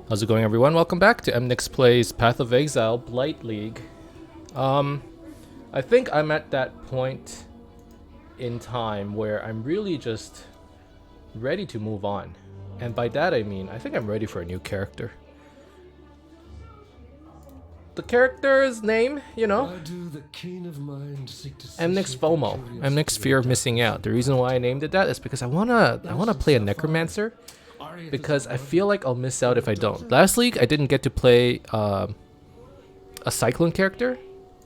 How's it going, everyone? Welcome back to Emnix Plays Path of Exile Blight League. I think I'm at that point in time where I'm really just ready to move on. And by that I mean, I think I'm ready for a new character. The character's name, you know, EmnixFOMO, Emnix Fear of Missing Out. The reason why I named it that is because I wanna play a necromancer, because I feel like I'll miss out if I don't. Last league I didn't get to play a cyclone character,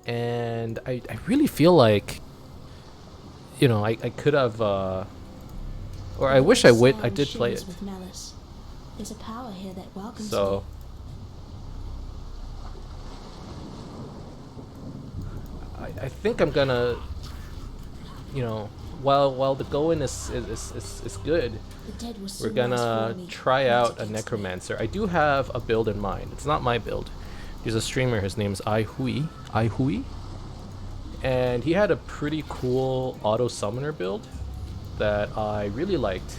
and I really feel like, you know, I could have or I wish I did play it. There's a power here that welcomes So I think I'm gonna, you know, while the going is good, we're gonna try out a necromancer. I do have a build in mind. It's not my build. There's a streamer, his name's ihui, and he had a pretty cool auto summoner build that I really liked.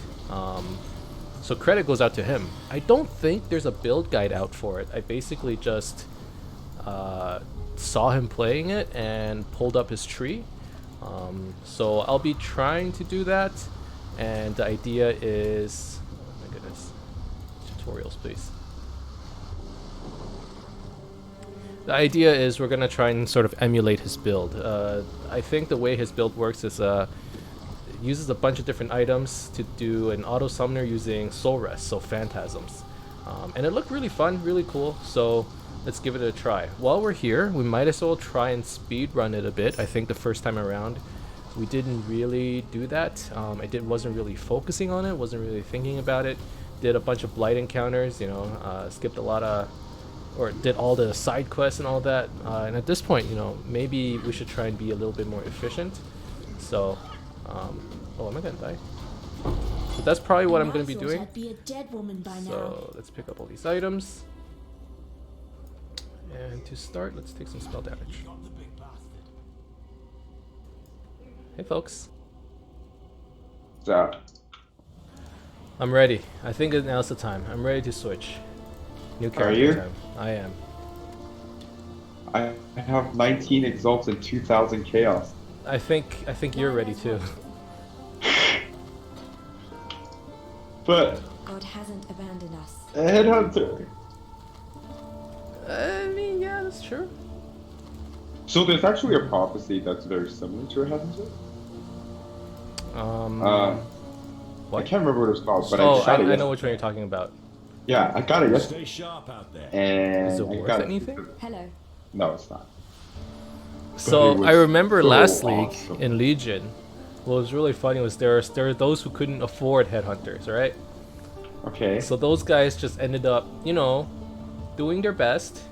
So credit goes out to him. I don't think there's a build guide out for it. I basically just saw him playing it and pulled up his tree. So I'll be trying to do that, and the idea is, oh my goodness, tutorials please. The idea is we're gonna try and sort of emulate his build. I think the way his build works is uses a bunch of different items to do an auto summoner using soul rest, so phantasms, and it looked really fun, really cool. So let's give it a try. While we're here, we might as well try and speed run it a bit. I think the first time around we didn't really do that. Wasn't really focusing on it, wasn't really thinking about it. Did a bunch of blight encounters, you know, skipped a lot of, or did all the side quests and all that. And at this point, you know, maybe we should try and be a little bit more efficient. So, oh, am I gonna die? But that's probably what I'm gonna be doing. So let's pick up all these items. And to start, let's take some spell damage. Hey folks. What's up? I'm ready. I think now's the time. I'm ready to switch. New character Are you? time. I am. I have 19 exalts and 2,000 chaos. I think you're ready too. But God hasn't abandoned us. a headhunter. I mean, yeah, that's true. So there's actually a prophecy that's very similar to a headhunter. I What? can't remember what it's called, but Oh, I got it. I know which one you're talking about. Yeah, I got it yesterday. Stay sharp out there. And Is it I worth got anything? Hello. No, it's not. it So was I remember so last league awesome. in Legion, what was really funny was there are those who couldn't afford headhunters, right? Okay. So those guys just ended up, you know, doing their best,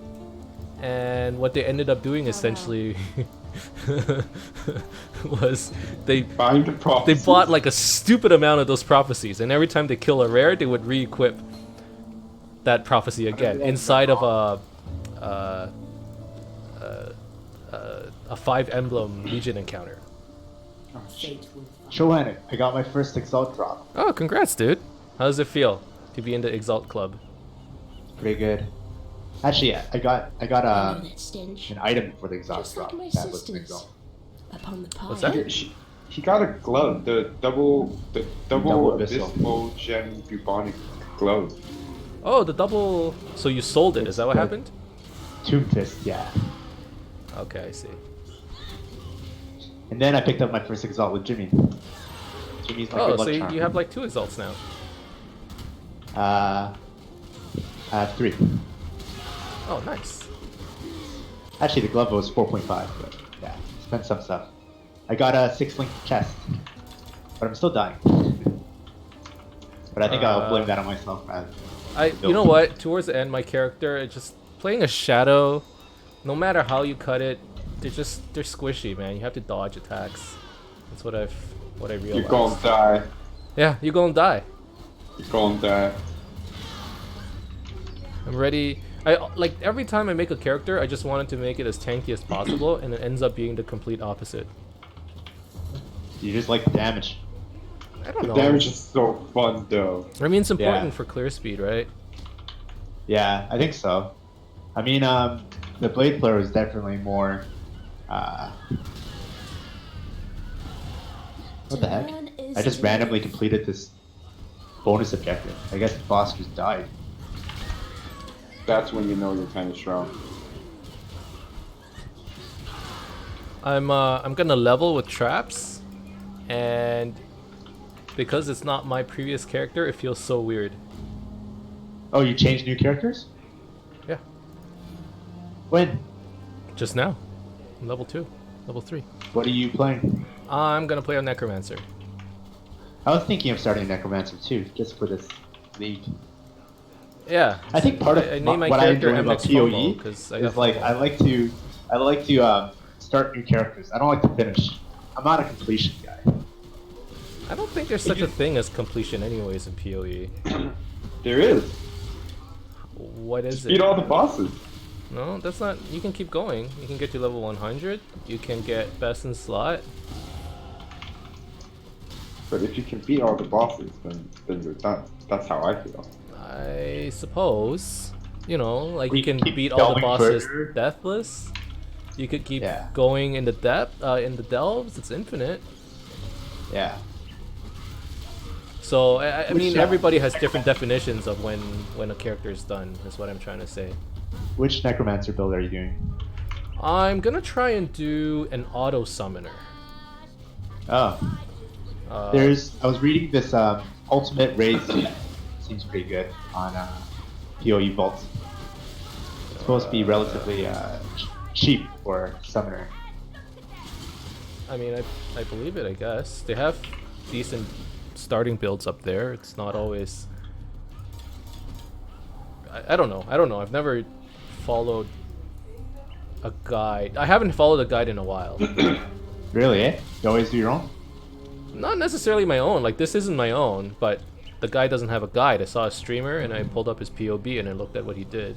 and what they ended up doing essentially was they Find the prophecy. bought like a stupid amount of those prophecies, and every time they kill a rare, they would re-equip that prophecy again inside of a 5 emblem Legion encounter. Joanna, I got my first Exalt drop. Oh, congrats, dude! How does it feel to be in the Exalt Club? Pretty good. Actually, yeah, I got That stench. an item for the Exalt Just drop. like my That was an sisters. Exalt. Upon the pile. What's that? He got a glove, the double Double abyssal. abyssal gem bubonic glove. Oh, the double. So you sold it? Is that what happened? Tomb Fist, yeah. Okay, I see. And then I picked up my first Exalt with Jimmy. Jimmy's my Oh, good so luck you charm. have like 2 Exalts now. I have 3. Oh, nice. Actually, the glove was 4.5, but yeah, spent some stuff. I got a 6-link chest, but I'm still dying. But I think I'll blame that on myself, rather. You know what? Towards the end, my character, it's just playing a shadow. No matter how you cut it, they're squishy, man. You have to dodge attacks. That's what I realized. You're gonna die. Yeah, you're gonna die. You're gonna die. I'm ready. Like every time I make a character, I just wanted to make it as tanky as possible, and it ends up being the complete opposite. You just like the damage. I don't The know. damage is so fun though. I mean, it's important Yeah. for clear speed, right? Yeah, I think so. I mean, the Blade player was definitely more. What the heck? learn is I just to randomly live. completed this bonus objective. I guess the boss just died. That's when you know you're kind of strong. I'm gonna level with traps, and because it's not my previous character, it feels so weird. Oh, you changed new characters? Yeah, When? just now. Level 2, level 3. What are you playing? I'm gonna play a necromancer. I was thinking of starting Necromancer too, just for this league. Yeah, I think part of I named my what I character enjoy about EmnixFOMO PoE because is like I like to start new characters. I don't like to finish. I'm not a completion guy. I don't think there's such a thing as completion, anyways, in PoE. There is. What is Beat it? all the bosses. No, that's not. You can keep going. You can get to level 100. You can get best in slot. But if you can beat all the bosses, then you're done. That's how I feel. I suppose. You know, like We you can keep beat all the delving bosses further. deathless. You could keep Yeah. going in the depth, in the delves. It's infinite. Yeah. So I Which, mean, everybody has different definitions of when a character is done. Is what I'm trying to say. Which Necromancer build are you doing? I'm gonna try and do an auto summoner. Oh, I was reading this Ultimate Raid suit. Seems pretty good on PoE Vault. It's supposed to be relatively cheap for Summoner. I mean, I believe it. I guess they have decent starting builds up there. It's not always. I don't know. I don't know. I've never followed a guide. I haven't followed a guide in a while. Really, eh? You always do your own? Not necessarily my own. Like this isn't my own, but the guy doesn't have a guide. I saw a streamer and I pulled up his POB and I looked at what he did.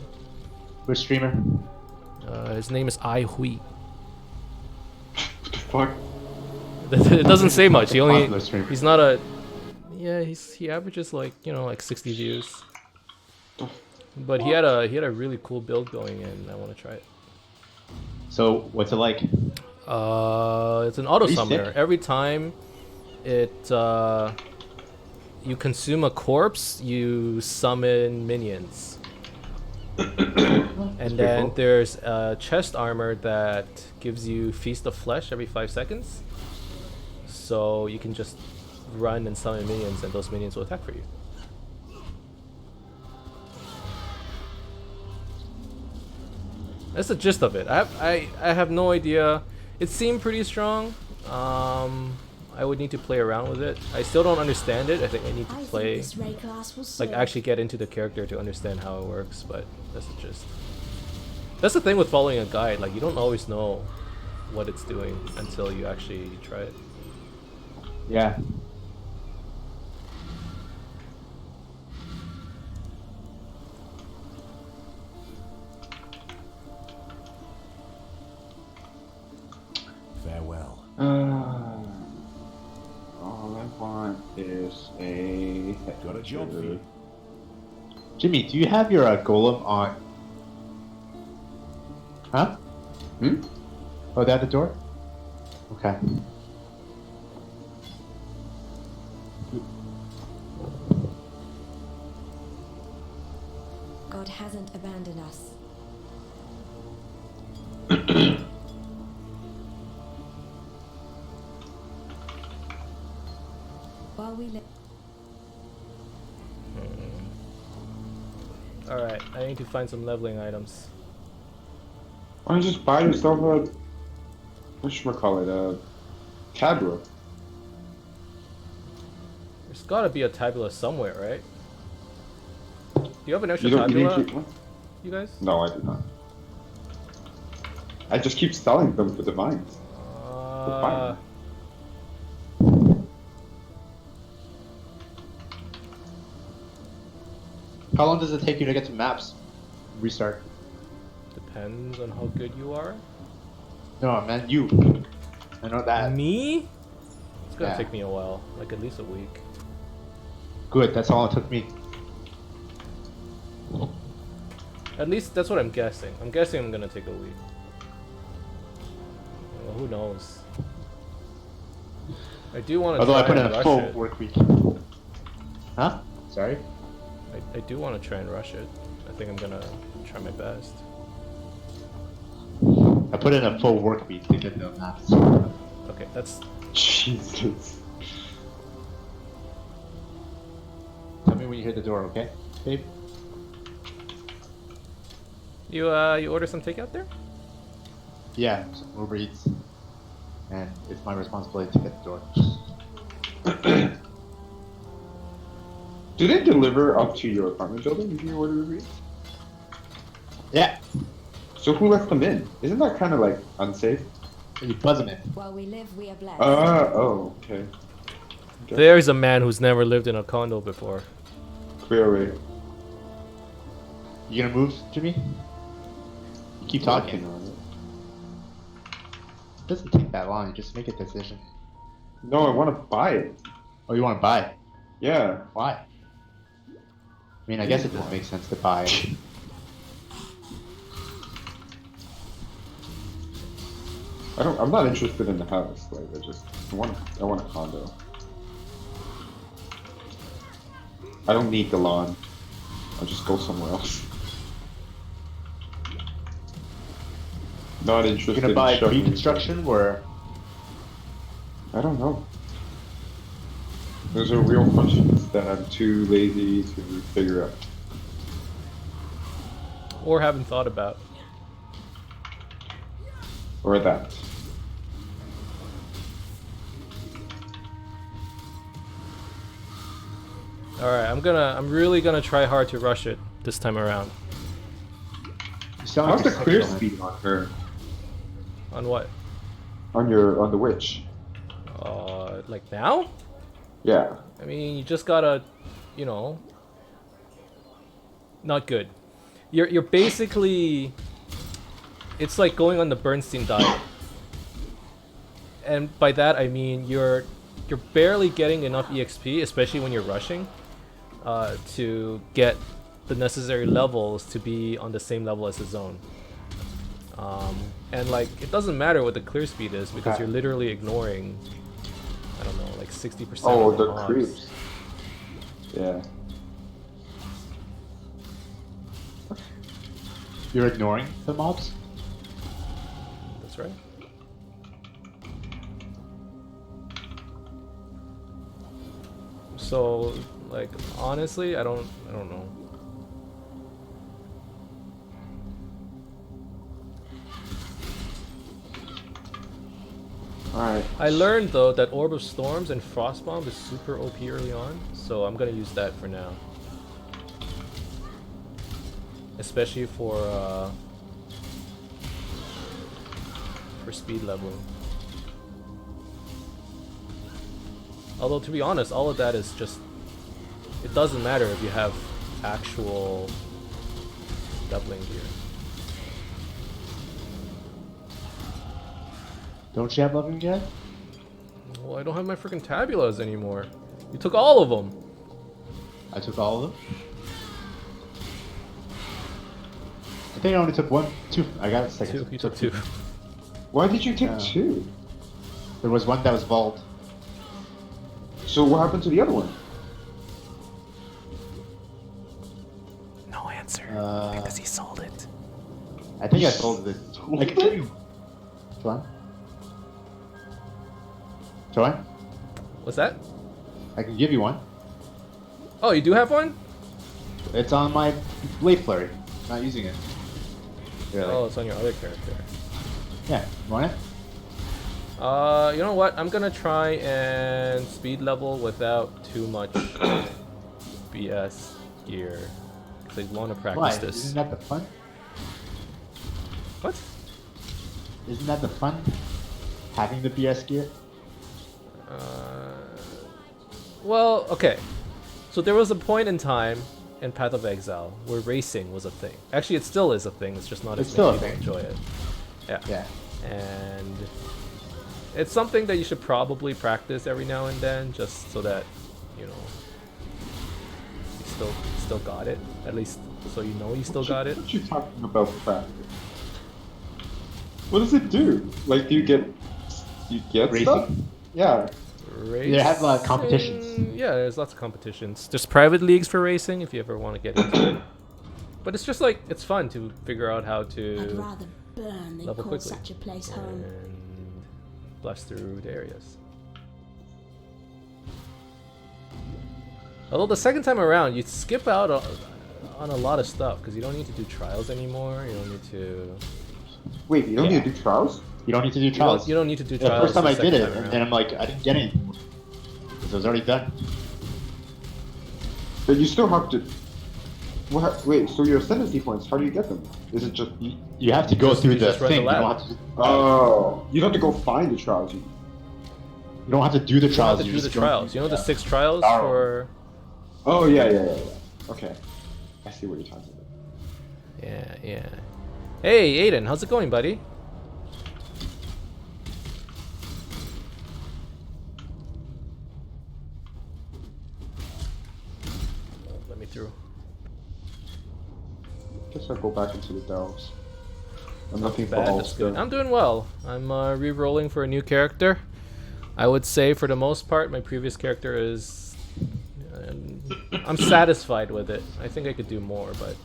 Which streamer? His name is I Hui. What the fuck? It doesn't say much. He only. Popular streamer. He's not a. Yeah, he averages like like 60 views. But he had a really cool build going and I want to try it. So, what's it like? It's an auto Pretty summoner. sick. Every time it you consume a corpse, you summon minions. And then cool. there's a chest armor that gives you Feast of Flesh every 5 seconds. So you can just run and summon minions and those minions will attack for you. That's the gist of it. I have no idea. It seemed pretty strong. I would need to play around with it. I still don't understand it. I think I need to I think play, this ray class will like serve. actually get into the character to understand how it works. But that's the gist. That's the thing with following a guide. Like you don't always know what it's doing until you actually try it. Yeah. Farewell. All I want is a. Got a job for you. Jimmy, do you have your golem on? Huh? Hmm? Oh, they at the door? Okay. God hasn't abandoned us. While we live. All right, I need to find some leveling items. Why don't you just buy yourself a. Whatchamacallit? A tableau. There's gotta be a tabula somewhere, right? Do you have an extra You didn't tabula, keep one? you guys? No, I do not. I just keep selling them for divines. Uh, How long does it take you to get to maps? Restart. depends on how good you are. No, man, you. I know that. Me? It's gonna Yeah. take me a while, like at least a week. Good, that's all it took me. At least that's what I'm guessing. I'm guessing I'm gonna take a week. Well, who knows? I do want to. Although I try put in and a rush full it. work week. Huh? Sorry? I do want to try and rush it. I think I'm gonna try my best. I put in a full work week to get the maps. Okay, that's. Jesus. Tell me when you hear the door, okay, babe? You order some takeout there? Yeah, some Uber Eats. And it's my responsibility to get the door. Do they deliver up to your apartment building if you order Uber Eats? Yeah. So who lets them in? Isn't that kind of like unsafe? You buzz them in. While we live, we are blessed. Oh, okay. There's a man who's never lived in a condo before. Clearly. You gonna move, Jimmy? You keep talking. Working on it. It doesn't take that long, you just make a decision. No, I want to buy it. Oh, you wanna buy? Yeah. Why? I mean, I guess it does make sense to buy. I'm not interested in the house. Like, I want a condo. I don't need the lawn. I'll just go somewhere else. Not interested. You're gonna buy in shoving pre-construction or? I don't know. Those are real questions that I'm too lazy to figure out. Or haven't thought about. Or that. Alright, I'm really gonna try hard to rush it this time around. You sound How's like the a clear sexual speed on her? On what? On the witch? Like now? Yeah. I mean, you just gotta, you know, not good. You're basically, it's like going on the Bernstein diet, and by that I mean you're barely getting enough EXP, especially when you're rushing, to get the necessary levels to be on the same level as the zone. And like, it doesn't matter what the clear speed is because you're literally ignoring, I don't know, like 60% Oh, of the the mobs. creeps. Yeah. You're ignoring the mobs? That's right. So, like, honestly, I don't know. Alright. I learned though that Orb of Storms and Frost Bomb is super OP early on, so I'm gonna use that for now. Especially for speed level. Although to be honest, all of that is just, it doesn't matter if you have actual doubling gear. Don't you have loving gear? Well, I don't have my freaking tabulas anymore. You took all of them. I took all of them. I think I only took two. I got a second. Two. You took two. Why did you take two? There was one that was vault. So what happened to the other one? No answer. Because he sold it. I think I sold it. I can give you. Joanne? Joanne? What's that? I can give you one. Oh, you do have one? It's on my Blade Flurry. Not using it. Really? Oh, it's on your other character. Yeah. You want it? You know what? I'm gonna try and speed level without too much BS gear. Because I want to practice Why? this. Isn't that the fun? What? Isn't that the fun? Having the BS gear? Well, okay. So there was a point in time in Path of Exile where racing was a thing. Actually, it still is a thing. It's just not It's as still many a people thing. enjoy it. Yeah. Yeah. And it's something that you should probably practice every now and then, just so that, you know, you still got it. At least so you know you still got it. What you talking about practice? What does it do? Like, do you get Racing? stuff? Yeah. They have competitions. Yeah, there's lots of competitions. There's private leagues for racing if you ever want to get into it. But it's just like, it's fun to figure out how I'd to rather burn than level call quickly such a place home. and blast through the areas. Although the second time around, you skip out on a lot of stuff because you don't need to do trials anymore. You don't need to. Wait, you don't need to do trials? You don't need to do trials. You don't need to do The trials. first time I did it, time and then I'm like, I didn't get anything because it was already done. But you still have to. What? Wait, so your ascendancy points, how do you get them? Is it just. You have to go through you the just run the thing. You lab. don't have to. Oh, you don't have to go find the trials. You don't have to do the You don't trials. have to you do just the go- trials. You know the 6 trials Oh. for. Oh, yeah. Okay. I see what you're talking about. Yeah. Hey, Aiden, how's it going, buddy? Let me through. Guess I'll go back into the delves. I'm looking for Bad, all that's good. stuff. I'm doing well. I'm re-rolling for a new character. I would say for the most part, my previous character is. I'm satisfied with it. I think I could do more, but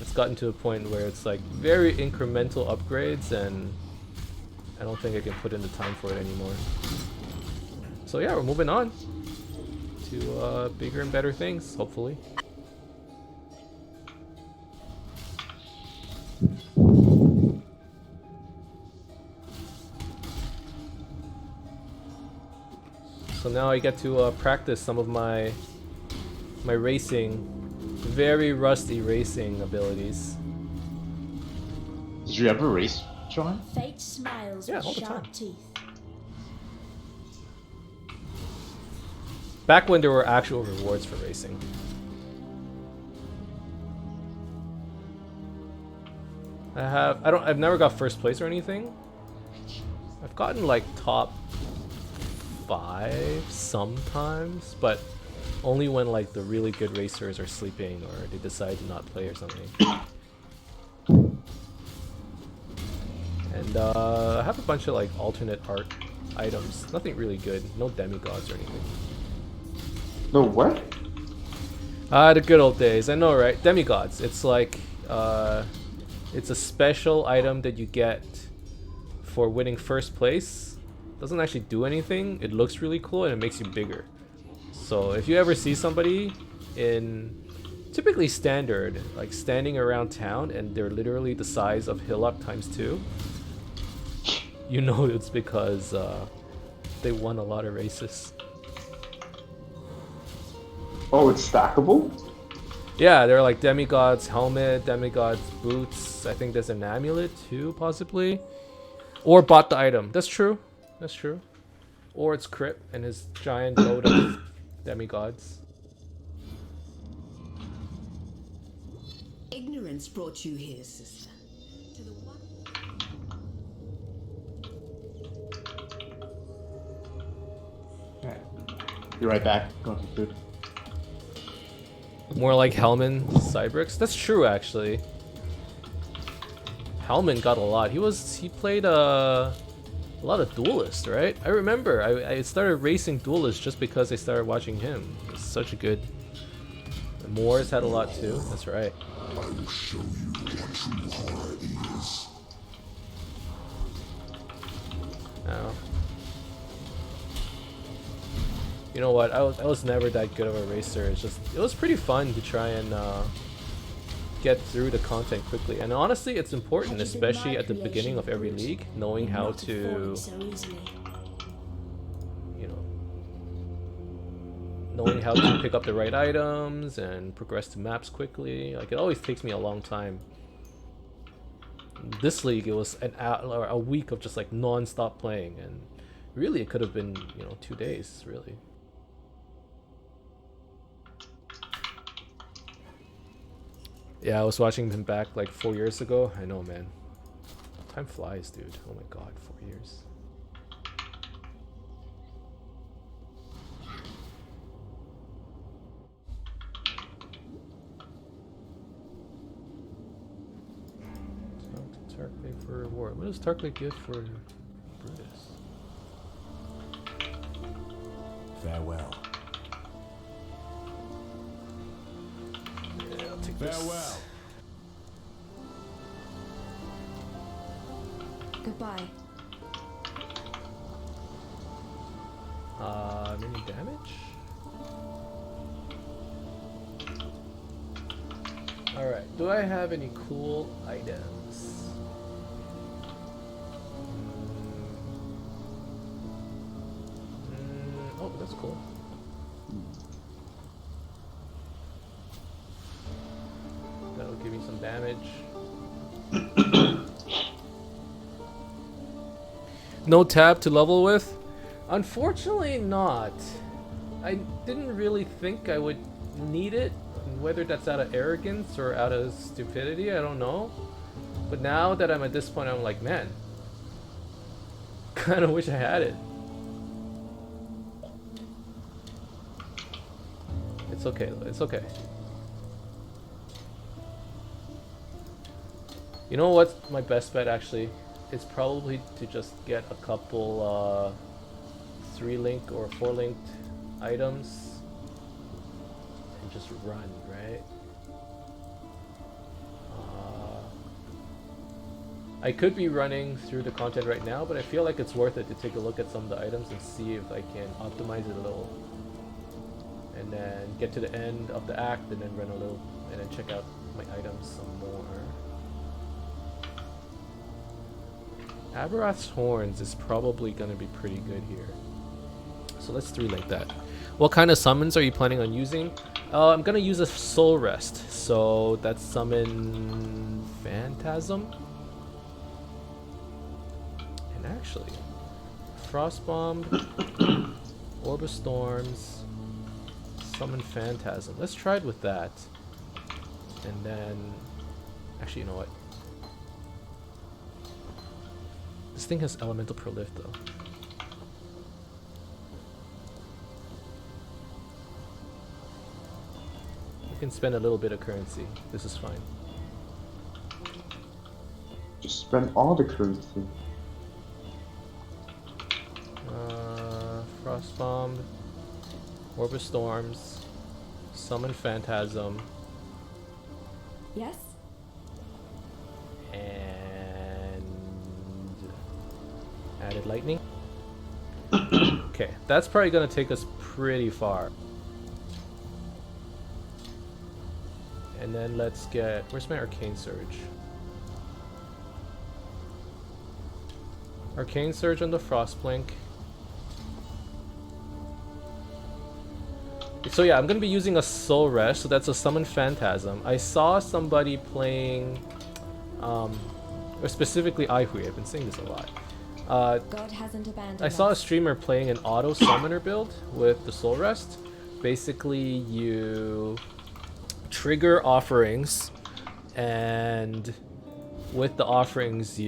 it's gotten to a point where it's like very incremental upgrades, and I don't think I can put in the time for it anymore. So yeah, we're moving on to bigger and better things, hopefully. So now I get to practice some of my racing, very rusty racing abilities. Did you ever race, John? Fate smiles Yeah, with all the sharp time. teeth. Back when there were actual rewards for racing. I've never got first place or anything. I've gotten like top 5 sometimes, but only when like the really good racers are sleeping or they decide to not play or something. And I have a bunch of like alternate art items. Nothing really good. No demigods or anything. No, what? The good old days. I know, right? Demigods. It's like it's a special item that you get for winning first place. Doesn't actually do anything. It looks really cool and it makes you bigger. So if you ever see somebody in typically standard, like standing around town and they're literally the size of Hillock times 2, you know it's because they won a lot of races. Oh, it's stackable? Yeah, they're like demigods helmet, demigods boots. I think there's an amulet too, possibly. Or bought the item. That's true. That's true. Or it's Crip and his giant load of demigods. Ignorance brought you here, sister. To the one. Alright. Be right back. Going for food. More like Hellman Cybrix. That's true, actually. Hellman got a lot. He played a lot of Duelist, right? I remember. I started racing Duelist just because I started watching him. It's such a good. Moores had a lot too. That's right. I will show you what true horror is. Now, you know what? I was never that good of a racer. It's just it was pretty fun to try and get through the content quickly. And honestly, it's important, especially at the beginning of every league, knowing how to, you know, knowing how to pick up the right items and progress to maps quickly. Like it always takes me a long time. This league, it was a week of just like non-stop playing, and really it could have been 2 days really. Yeah, I was watching him back like 4 years ago. I know, man. Time flies, dude. Oh my god, 4 years. Tarkley for reward. What does Tarkley give for Brutus? Farewell. Yeah, I'll take Farewell. this. Goodbye. Mini damage? Alright, do I have any cool items? Oh, that's cool. That'll give me some damage. No tab to level with? Unfortunately not. I didn't really think I would need it. Whether that's out of arrogance or out of stupidity, I don't know. But now that I'm at this point, I'm like, man, kind of wish I had it. It's okay, it's okay. You know what's my best bet actually? It's probably to just get a couple 3-link or 4-linked items and just run, right? I could be running through the content right now, but I feel like it's worth it to take a look at some of the items and see if I can optimize it a little. And then get to the end of the act and then run a little and then check out my items some more. Aberoth's Horns is probably going to be pretty good here. So let's 3-link that. What kind of summons are you planning on using? I'm going to use a Soul Rest. So that's summon Phantasm. And actually, Frostbomb, Orb of Storms, summon Phantasm. Let's try it with that. And then, actually, you know what? This thing has Elemental Prolift though. You can spend a little bit of currency. This is fine. Just spend all the currency. Frostbomb, Orb of Storms, summon Phantasm, Yes? and added lightning. Okay, that's probably gonna take us pretty far. And then let's get, where's my Arcane Surge? Arcane Surge on the Frostblink. So yeah, I'm gonna be using a Soul Rest, so that's a Summon Phantasm. I saw somebody playing, or specifically Aihui, I've been saying this a lot. God hasn't abandoned I saw a us. streamer playing an auto summoner build with the Soul Rest. Basically, you trigger offerings, and with the offerings,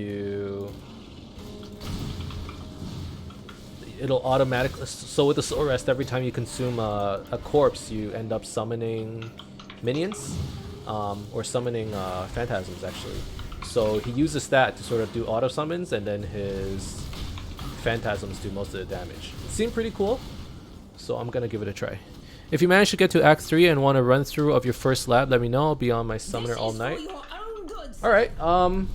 it'll automatically. So with the Soul Rest, every time you consume a corpse, you end up summoning minions, or summoning phantasms actually. So he uses that to sort of do auto summons, and then his phantasms do most of the damage. It seemed pretty cool, so I'm gonna give it a try. If you manage to get to Act 3 and want a run through of your first lab, let me know. I'll be on my summoner all night. Alright, I'll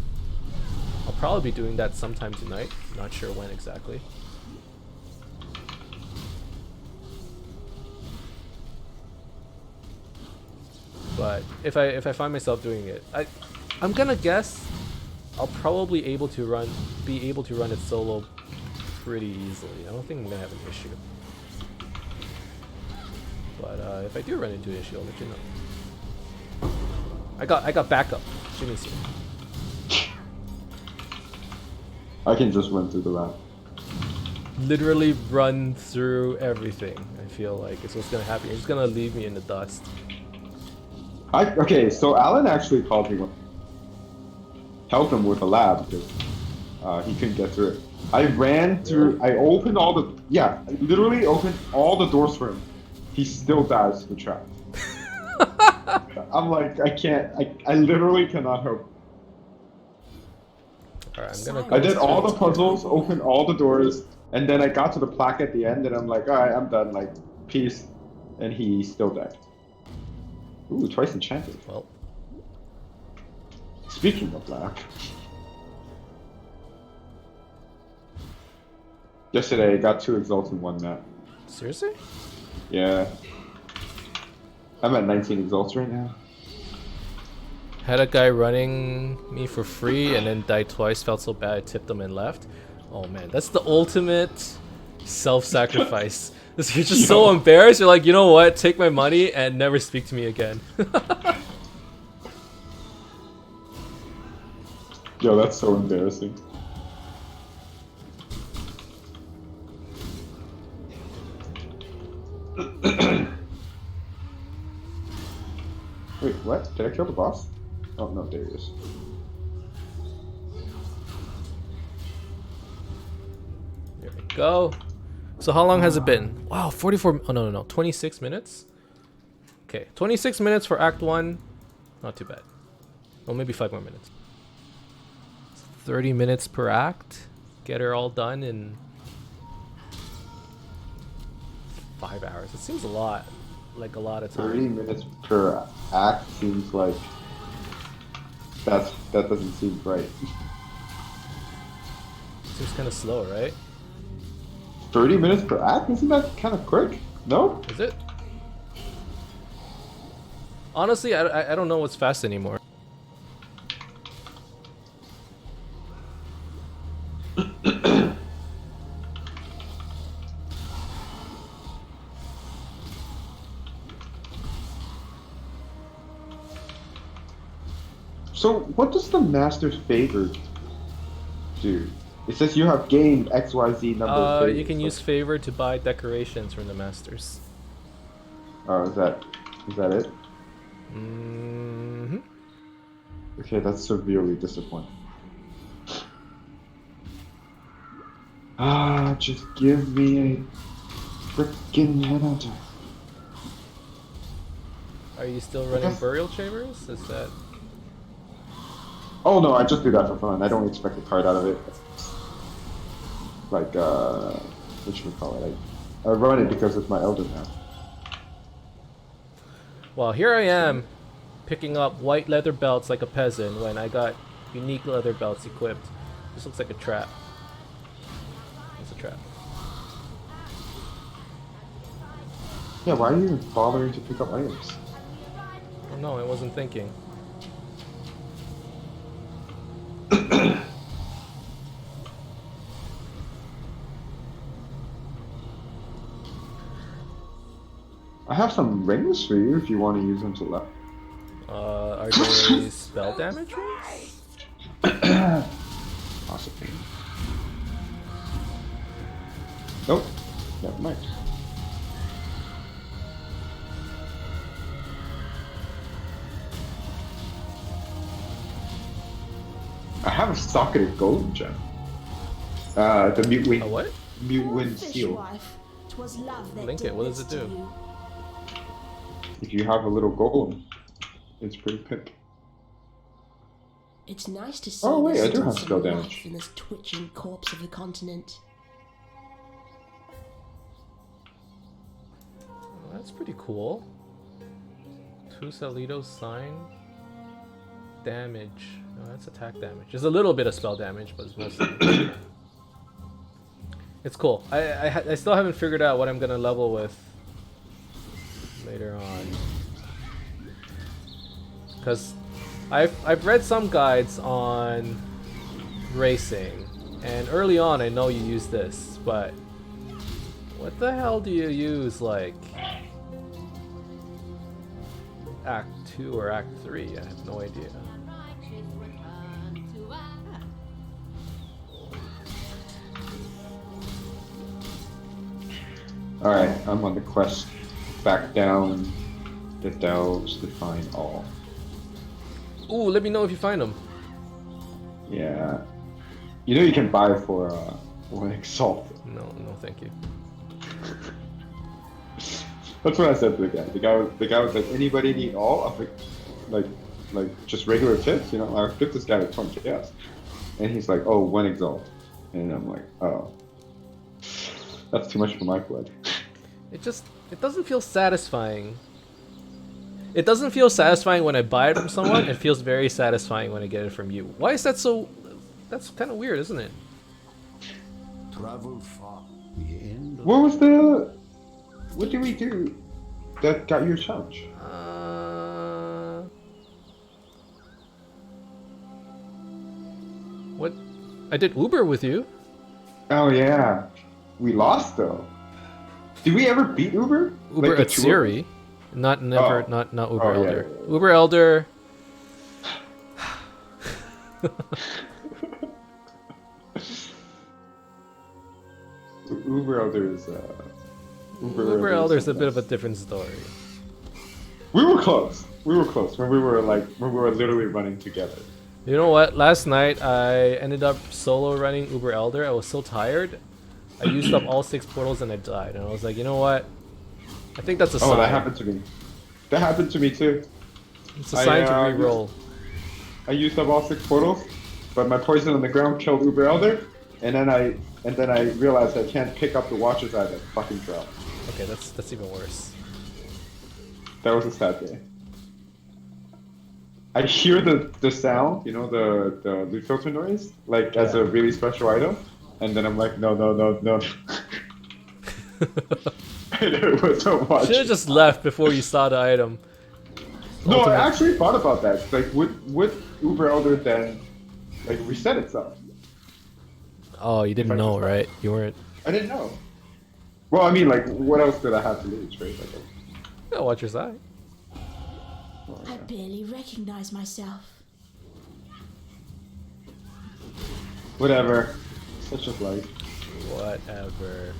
probably be doing that sometime tonight. Not sure when exactly. But if I find myself doing it, I'm gonna guess I'll probably be able to run it solo pretty easily. I don't think I'm gonna have an issue. But if I do run into an issue, I'll let you know. I got backup. Jimmy's here. I can just run through the lab. Literally run through everything. I feel like it's what's gonna happen. You're just gonna leave me in the dust. Okay, so Alan actually called me, helped him with a lab because he couldn't get through it. I ran through, I opened all the, I literally opened all the doors for him. He still dies to the trap. I'm like, I literally cannot help. Alright, I'm gonna I go. did all the puzzles, opened all the doors, and then I got to the plaque at the end, and I'm like, alright, I'm done. Like, peace. And he still died. Ooh, twice enchanted. Well, Speaking of black. Yesterday, I got 2 exalts in one map. seriously? Yeah. I'm at 19 exalts right now. Had a guy running me for free and then died twice, felt so bad I tipped him and left. Oh man, that's the ultimate self-sacrifice. You're just so embarrassed, you're like, you know what, take my money and never speak to me again. Yo, that's so embarrassing. Wait, what? Did I kill the boss? Oh no, there he is. There we go. So how long has it been? Wow, 44, oh no, 26 minutes? Okay, 26 minutes for Act 1. Not too bad. Oh, maybe 5 more minutes. 30 minutes per act. Get her all done in 5 hours. It seems a lot. Like a lot of time. 30 minutes per act seems like that doesn't seem right. Seems kind of slow, right? 30 minutes per act? Isn't that kind of quick? No? Is it? Honestly, I don't know what's fast anymore. So, what does the Master's Favor do? It says you have gained XYZ number of favors. You can use favor to buy decorations from the masters. Oh, is that it? Mm-hmm. Okay, that's severely disappointing. Ah, just give me a frickin' headhunter. Are you still running burial chambers? Is that... Oh no, I just do that for fun. I don't expect a card out of it. Like, what should we call it? I run it because it's my elder now. Well, here I am, picking up white leather belts like a peasant when I got unique leather belts equipped. This looks like a trap. It's a trap. Yeah, why are you even bothering to pick up items? Oh no, I wasn't thinking. I have some rings for you if you want to use them to left. Are they spell damage rings? Possibly. Nope. Never mind. I have a socketed golden gem. The mute wing. A what? Mute wind seal. Link it. What does it do? If you have a little golem, it's pretty pimp. It's nice to see. Oh wait, I do still have some spell life damage. in this twitching corpse of the continent. Well, that's pretty cool. Two Salido sign. Damage. No, that's attack damage. There's a little bit of spell damage, but it's mostly... It's cool. I still haven't figured out what I'm gonna level with later on. Because I've read some guides on racing, and early on I know you use this, but what the hell do you use like Act 2 or Act 3? I have no idea. Alright, I'm on the quest back down the delves to find all. Ooh, let me know if you find them. Yeah. You know you can buy for one exalt. No, thank you. That's what I said to the guy. The guy was like, anybody need all? I was like just regular tips, you know, I'll flip this guy with 20 chaos. And he's like, oh, 1 exalt. And I'm like, oh. That's too much for my blood. It doesn't feel satisfying. It doesn't feel satisfying when I buy it from someone. It feels very satisfying when I get it from you. Why is that so? That's kind of weird, isn't it? Travel far. The end of What did we do that got you a challenge? What? I did Uber with you. Oh yeah. We lost though. Did we ever beat Uber? Uber Like the at two of Siri. us? Not Oh. not Uber Oh, yeah, Elder. yeah, yeah. Uber Elder. Uber Elder is Uber Elder is a bit of a different story. We were close. We were close when we were literally running together. You know what? Last night I ended up solo running Uber Elder. I was so tired. I used up all 6 portals and I died. And I was like, you know what? I think that's a sign. Oh, that happened to me. That happened to me too. It's a sign to re-roll. I used up all 6 portals, but my poison on the ground killed Uber Elder, and then I realized I can't pick up the watches I had fucking dropped. Okay, that's even worse. That was a sad day. I hear the sound, you know, the loot filter noise, like as a really special item, and then I'm like, no. And it was a watch. Should have just left before you saw the item. No, Ultimate- I actually thought about that. Like, would Uber Elder then like reset itself? Oh, you didn't know, right? You weren't. I didn't know. Well, I mean, like, what else did I have to lose, right? Like, Yeah, watch your side. I barely recognize myself. whatever. Such is life. Whatever.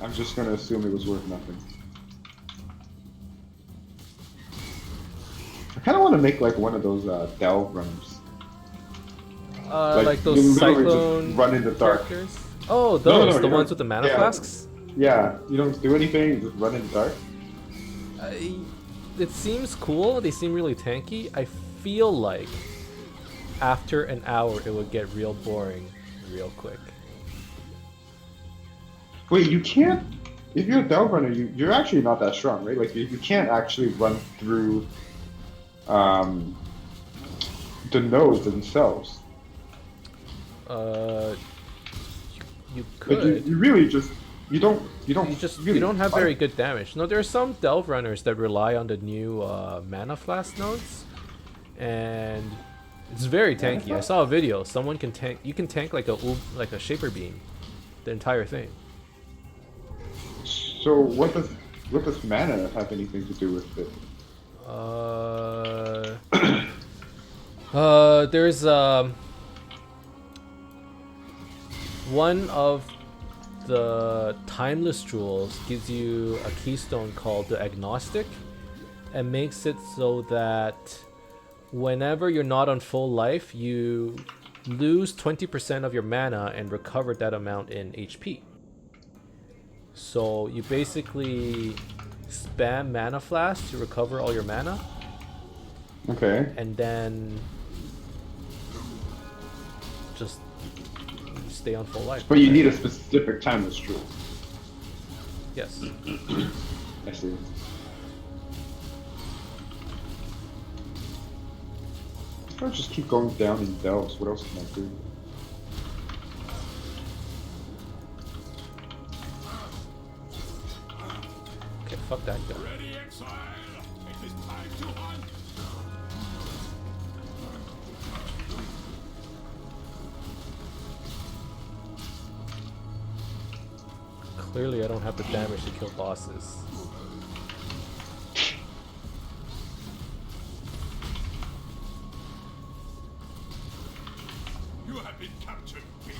I'm just gonna assume it was worth nothing. I kind of want to make like one of those delve runners. Like those you literally cyclone just run in the dark. characters? Oh, No, those, no, the you ones don't- with the mana yeah. flasks? Yeah, you don't do anything. You just run in the dark. It seems cool. They seem really tanky. I feel like after an hour it would get real boring real quick. Wait, you can't. If you're a delve runner, you're actually not that strong, right? Like you can't actually run through the nodes themselves. You Like could. you really just you don't You just really you don't have fight. very good damage. No, there are some delve runners that rely on the new mana flask nodes, and it's very tanky. I saw a video. Someone can tank. You can tank like a shaper beam, the entire thing. So what does mana have anything to do with it? There's one of the timeless jewels gives you a keystone called the agnostic, and makes it so that whenever you're not on full life, you lose 20% of your mana and recover that amount in HP. So you basically spam mana flask to recover all your mana, Okay. and then just stay on full life. But you need a specific timeless jewel. Yes. I see. I'll just keep going down in delves. What else can I do? Okay, fuck that guy. Ready, Exile! It is time to hunt! Clearly, I don't have the damage to kill bosses. You have been captured, beast.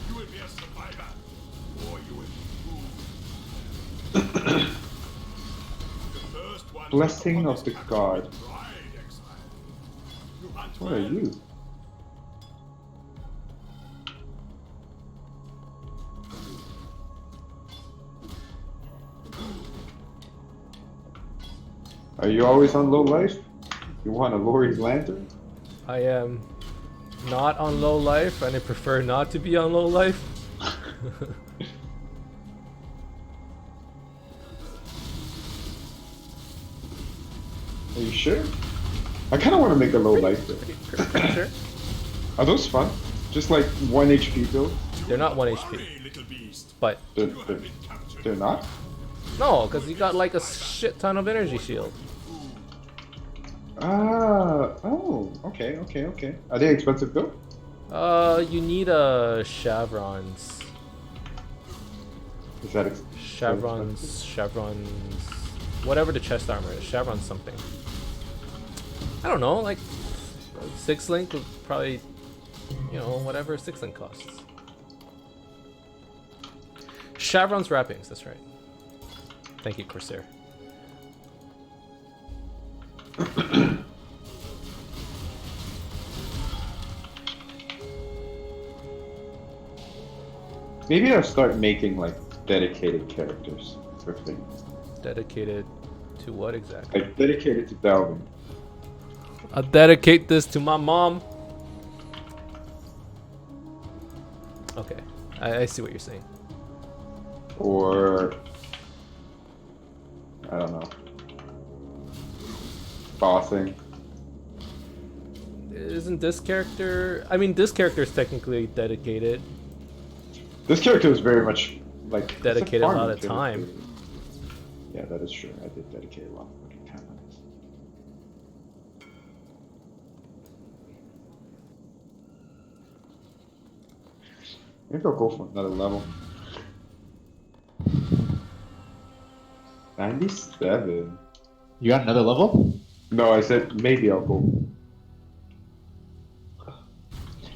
You will be a survivor, or you will be moved. The first one Blessing to of the capture God. with pride, Exile. You hunt What are well. you? Are you always on low life? You want a Lori's lantern? I am. not on low life, and I prefer not to be on low life. Are you sure? I kind of want to make a low life though. Pretty sure. Are those fun? Just like 1 HP build? They're not 1 HP, Hurry, little beast. but They're not? no, because you got like a shit ton of energy shield. Oh, okay. Are they expensive though? You need a chevrons. Is that Chevrons, whatever the chest armor is, chevrons something. I don't know, like 6 link would probably, you know, whatever 6 link costs. Chevrons wrappings, that's right. Thank you, Corsair. Maybe I'll start making like dedicated characters for things. Dedicated to what exactly? Like dedicated to delving. I'll dedicate this to my mom. Okay, I see what you're saying. Or I don't know. Bossing. Isn't this character? I mean, this character is technically dedicated. This character is very much like it's Dedicated a lot farming of time. character. Yeah, that is true. I did dedicate a lot of fucking time on this. Maybe I'll go for another level. 97. You got another level? No, I said maybe I'll go.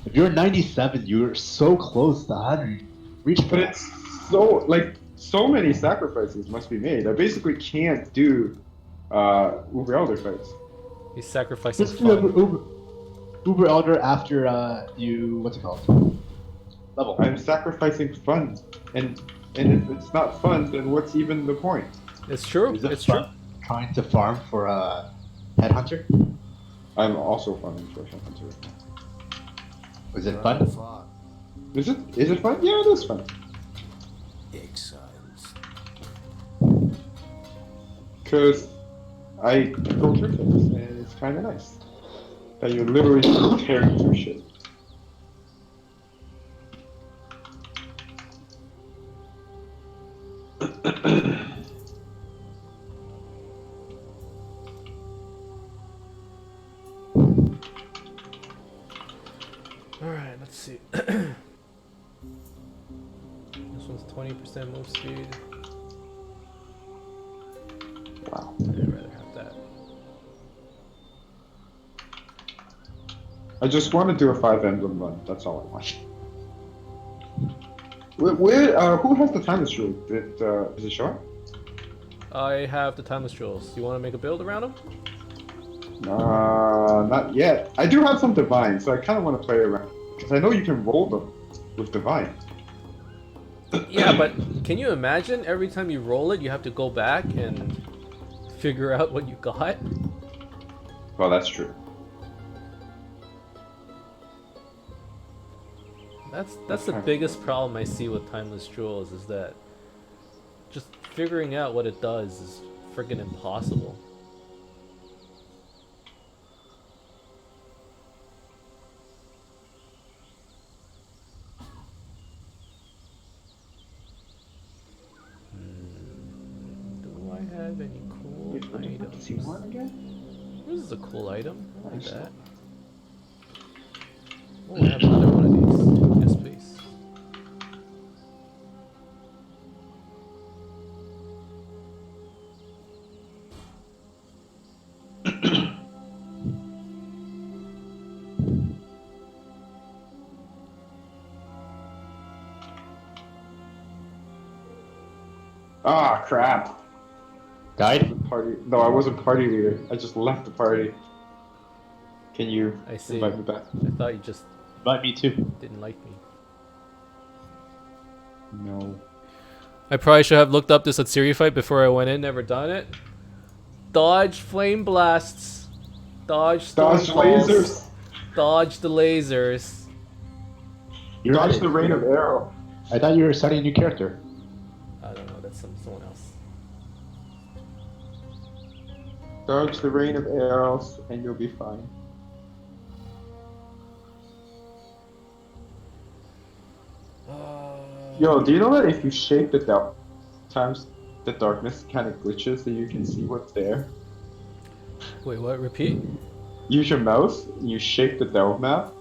If you're 97, you're so close to 100. Reach for But it. it's so like so many sacrifices must be made. I basically can't do Uber Elder fights. He's sacrificing Just do fun. Uber Elder after you, what's it called? Level. I'm sacrificing fun, and if it's not fun, then what's even the point? It's true. Is it It's true. fun trying to farm for a headhunter? I'm also farming for Hunter. Was it fun? Is it fun? Yeah, it is fun. Exiles. Cause I go through things, and it's kind of nice. That you're literally tearing through shit. Alright, let's see. This one's 20% move speed. Wow. I'd rather have that. I just want to do a 5 emblem run. That's all I want. Who has the timeless jewel? Is it short? I have the timeless jewels. You want to make a build around them? Not yet. I do have some divine, so I kind of want to play around because I know you can roll them with divine. Yeah, but can you imagine every time you roll it, you have to go back and figure out what you got? Well, that's true. That's the biggest problem I see with timeless jewels is that just figuring out what it does is freaking impossible. Do I have any cool items? See one again? This is a cool item. I like that. Oh, I have another one of these. Yes, please. Ah, crap. Guide? Party. No, I wasn't party leader. I just left the party. Can you I see. invite me back? I thought you just Invite me too. didn't like me. No. I probably should have looked up this Atsiri fight before I went in. Never done it. Dodge flame blasts. Dodge storm Dodge balls. lasers. Dodge the lasers. You're Dodge right. the rain of arrow. I thought you were starting a new character. I don't know. That's someone else. Dodge the rain of arrows, and you'll be fine. Yo, do you know that if you shake the delve, times the darkness kind of glitches, that you can see what's there? Wait, what? Repeat? Use your mouse, and you shake the delve map.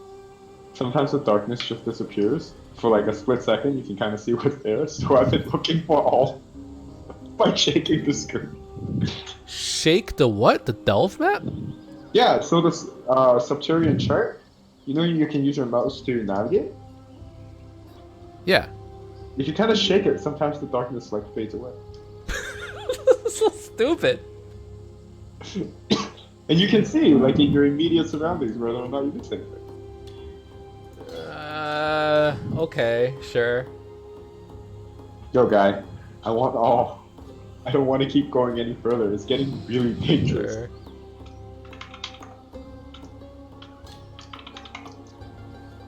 Sometimes the darkness just disappears. For like a split second, you can kind of see what's there. So I've been looking for all by shaking the screen. Shake the what? The Delve map? Yeah, so this Subterranean chart, you know you can use your mouse to navigate? Yeah. If you kind of shake it, sometimes the darkness like fades away. So stupid. And you can see, like, in your immediate surroundings whether or not you missed anything. Okay, sure. Yo, guy, I want all. I don't want to keep going any further. It's getting really dangerous. Sure.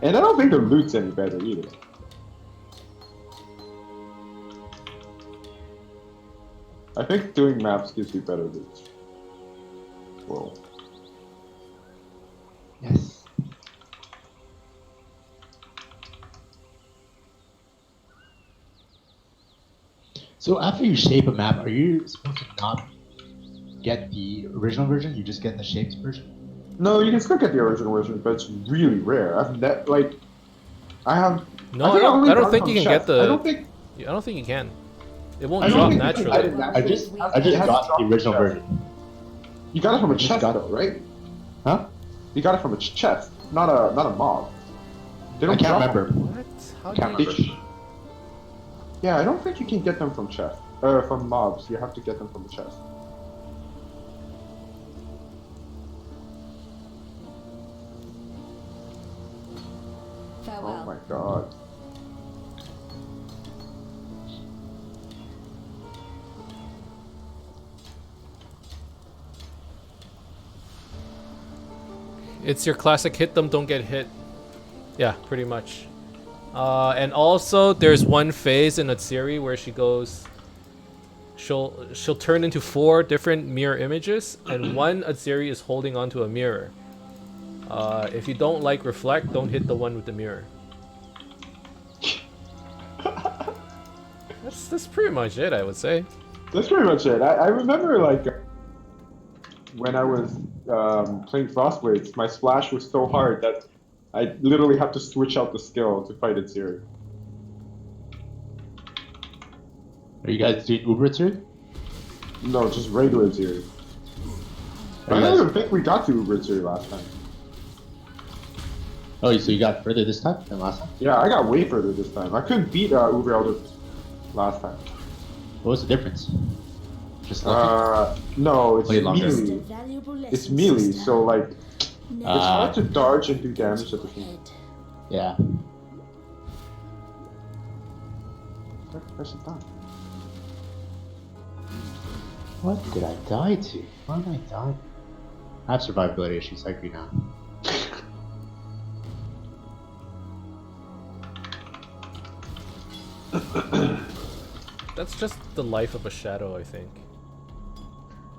And I don't think the loot's any better either. I think doing maps gives you better loot. Whoa. Yes. So after you shape a map, are you supposed to not get the original version? You just get the shaped version? No, you can still get the original version, but it's really rare. I have. No, think I don't got think it you from can get chest. the. I don't think. I don't think you can. It won't I don't drop think naturally. I didn't I just It got has the dropped original chest. version. You got it from a just chest, got- though, right? Huh? You got it from a chest, not a mob. They I don't can't drop remember. What? How Can't do you? remember. Yeah, I don't think you can get them from chest. From mobs. You have to get them from the chest. Oh Farewell. my god. It's your classic hit them, don't get hit. Yeah, pretty much. And also, there's one phase in Atsiri where she goes. She'll turn into 4 different mirror images, and one Atsiri is holding onto a mirror. If you don't like reflect, don't hit the one with the mirror. That's pretty much it, I would say. That's pretty much it. I remember, like, when I was playing Frostblades, my splash was so hard that I literally had to switch out the skill to fight Atsiri. Are you guys doing Uber too? No, just regular Atsiri. I don't even think we got to Uber Atsiri last time. Oh, so you got further this time than last time? Yeah, I got way further this time. I couldn't beat Uber Elder last time. What was the difference? Just lucky? No, it's Play longer. Just a melee. valuable lesson, It's melee, sister. so like, Never it's hard to Ah. dodge and do damage at the same time. head. Yeah. Press it down. What did I die to? What did I die? I have survivability issues, I agree now. That's just the life of a shadow, I think.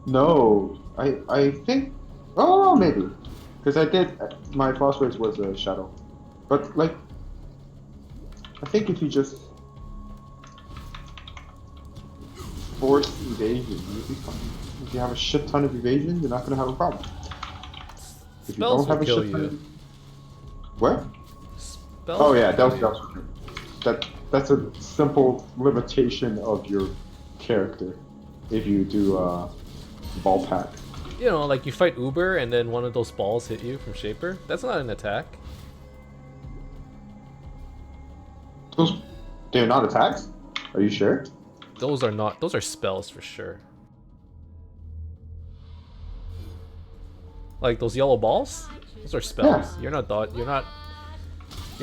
No, I think. Oh, maybe, because I did. My boss race was a shadow, but like, I think if you just force evasion, you'll be fine. If you have a shit ton of evasion, you're not gonna have a problem. If you Spells don't have will a kill shit ton you. of... What? Spells Oh yeah, will that kill was you. true. That's a simple limitation of your character if you do ball pack. You know, like you fight Uber and then one of those balls hit you from Shaper. That's not an attack. They're not attacks? Are you sure? Those are not. Those are spells for sure. Like those yellow balls. Those are spells. Yeah. You're not dot. You're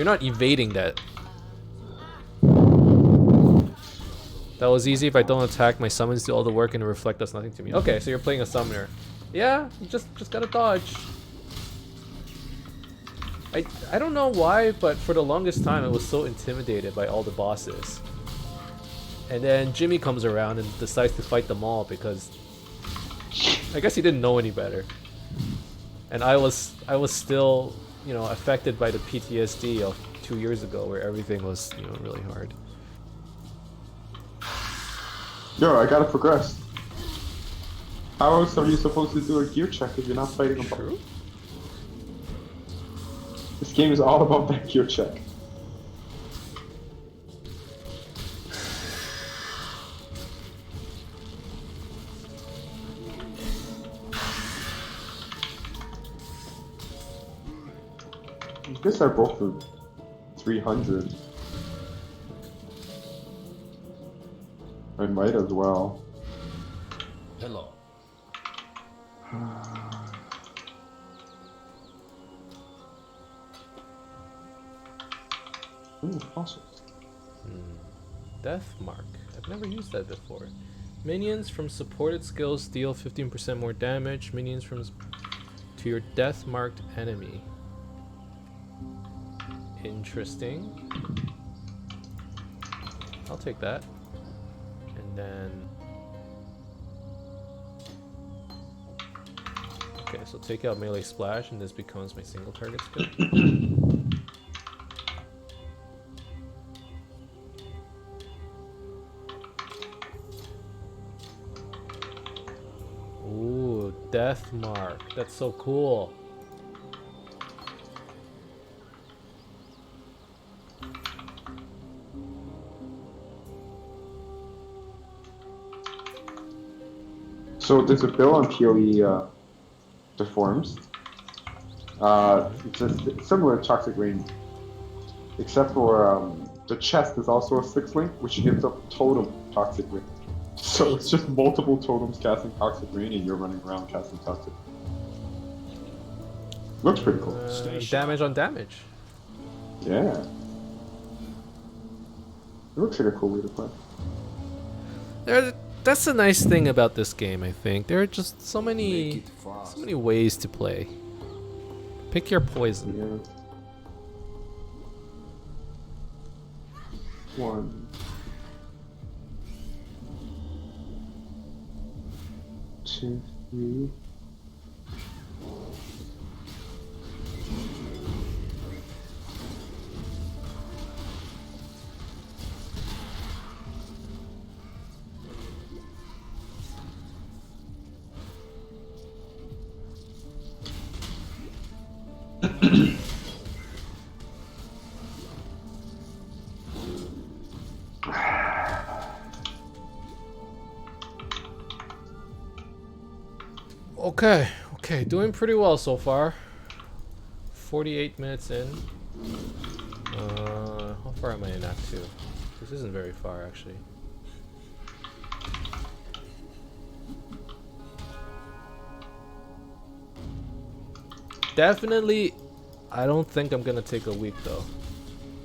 not evading that. That was easy. If I don't attack, my summons do all the work and reflect does nothing to me. Okay, so you're playing a summoner. Yeah, you just gotta dodge. I don't know why, but for the longest time I was so intimidated by all the bosses. And then Jimmy comes around and decides to fight them all because I guess he didn't know any better. And I was still, you know, affected by the PTSD of 2 years ago where everything was, you know, really hard. Yo, I gotta progress. How else are you supposed to do a gear check if you're not fighting a boss? True. This game is all about that gear check. I guess I both for 300. I might as well. Hello. Ooh, fossils. Death Mark. I've never used that before. Minions from supported skills deal 15% more damage. Minions from to your death marked enemy. Interesting. I'll take that. And then... Okay, so take out melee splash and this becomes my single target skill. Ooh, death mark. That's so cool. So there's a bill on PoE deforms. It's similar to Toxic Rain, except for the chest is also a 6-link, which gives up totem Toxic Rain. So it's just multiple totems casting Toxic Rain, and you're running around casting Toxic. Looks pretty cool. Damage on damage. Yeah. It looks like a cool way to play. That's the nice thing about this game, I think. There are just so many ways to play. Pick your poison. Yeah. 1, 2, 3. Okay, doing pretty well so far. 48 minutes in. How far am I in Act 2? This isn't very far, actually. Definitely, I don't think I'm gonna take a week though.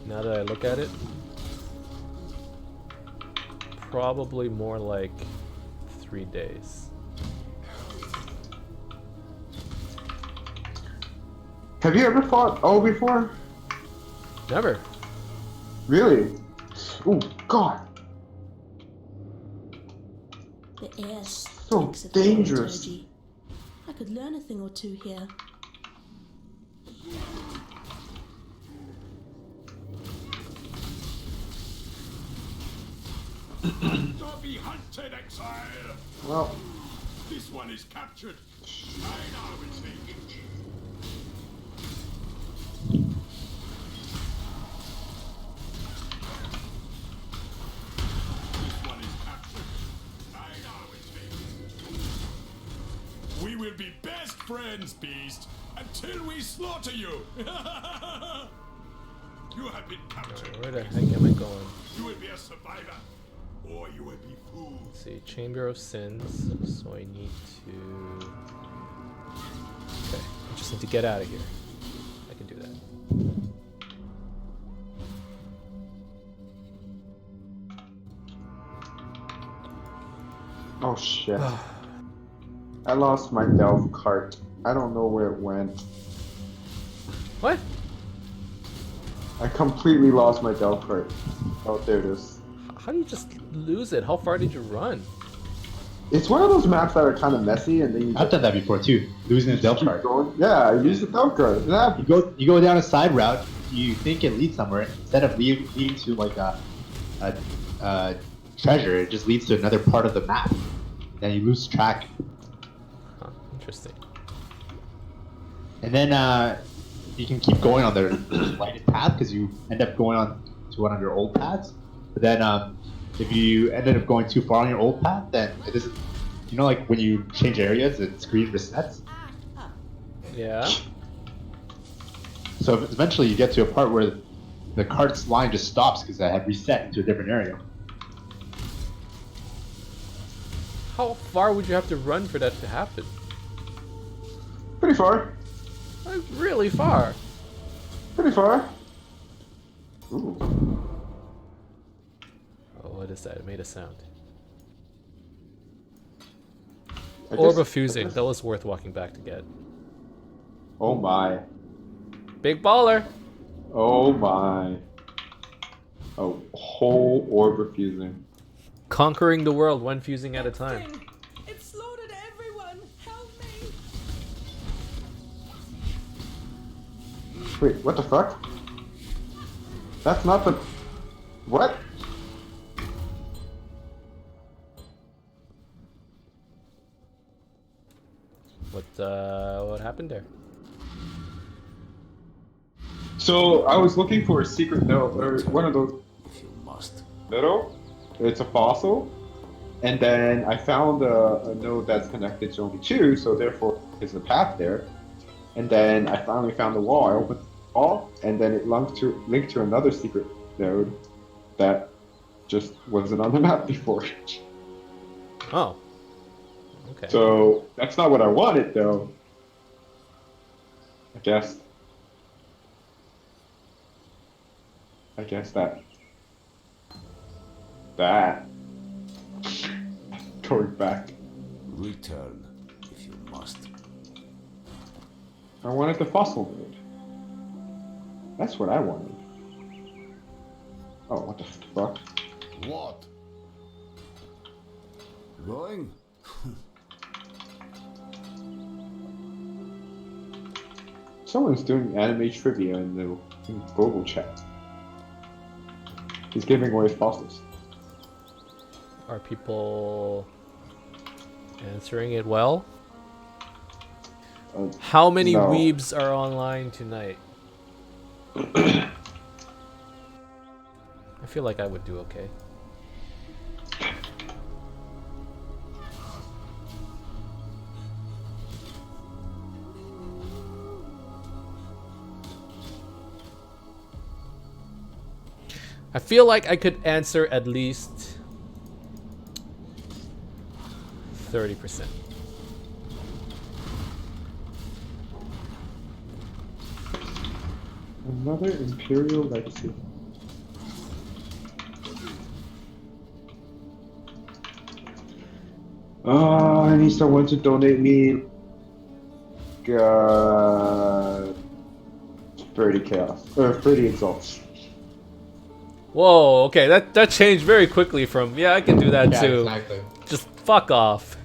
Now that I look at it, probably more like 3 days. Have you ever fought O before? Never. Really? Oh God. The air So stinks of dangerous. thaumaturgy. I could learn a thing or two here. Don't be hunted, Exile! Well, This one is captured. I know it's me. This one is captured. I know it's me. We will be best friends, Beast, until we slaughter you. You have been captured. Where the heck am I going? You will be a survivor, or you will be food. Let's see, Chamber of Sins. So I need to. Okay, I just need to get out of here. I can do that. oh shit. I lost my Delve cart. I don't know where it went. What? I completely lost my Delph card. Oh, there it is. How do you just lose it? How far did you run? It's one of those maps that are kind of messy, and then you I've done that before too. Losing a Delph keep card. going. Yeah, I used the Delph card. It happened. You go down a side route. You think it leads somewhere. Instead of leading to like a treasure, it just leads to another part of the map. Then you lose track. Huh, interesting. And then you can keep going on the lighted path because you end up going on to one of your old paths. But then if you ended up going too far on your old path, then it doesn't. You know, like when you change areas, the screen resets. Yeah. So eventually you get to a part where the cart's line just stops because I have reset into a different area. How far would you have to run for that to happen? Pretty far. Like, really far. Pretty far. Ooh. Oh, what is that? It made a sound. I Orb guess- of fusing. That was worth walking back to get. Oh my. Big baller. Oh my. A whole orb of fusing. Conquering the world one fusing at a time. It slaughtered everyone. Help me. Wait, what the fuck? That's not the... What? What happened there? So, I was looking for a secret node, or one of those If you must. little. It's a fossil. And then I found a node that's connected to only two, so therefore there's a path there. And then I finally found the wall. I opened the wall, and then it linked to another secret node that just wasn't on the map before. Oh. Okay. So that's not what I wanted, though. I guess that going back. Return if you must. I wanted the fossil node. That's what I wanted. Oh, what the fuck? What? Going? Someone's doing anime trivia in the global chat. He's giving away fossils. Are people answering it well? How many No. weebs are online tonight? I feel like I would do okay. I feel like I could answer at least 30%. Another Imperial Legacy. I need someone to donate me 30 chaos or 30 exalts. Whoa, okay, that changed very quickly from, yeah, I can do that too. Exactly. Just fuck off.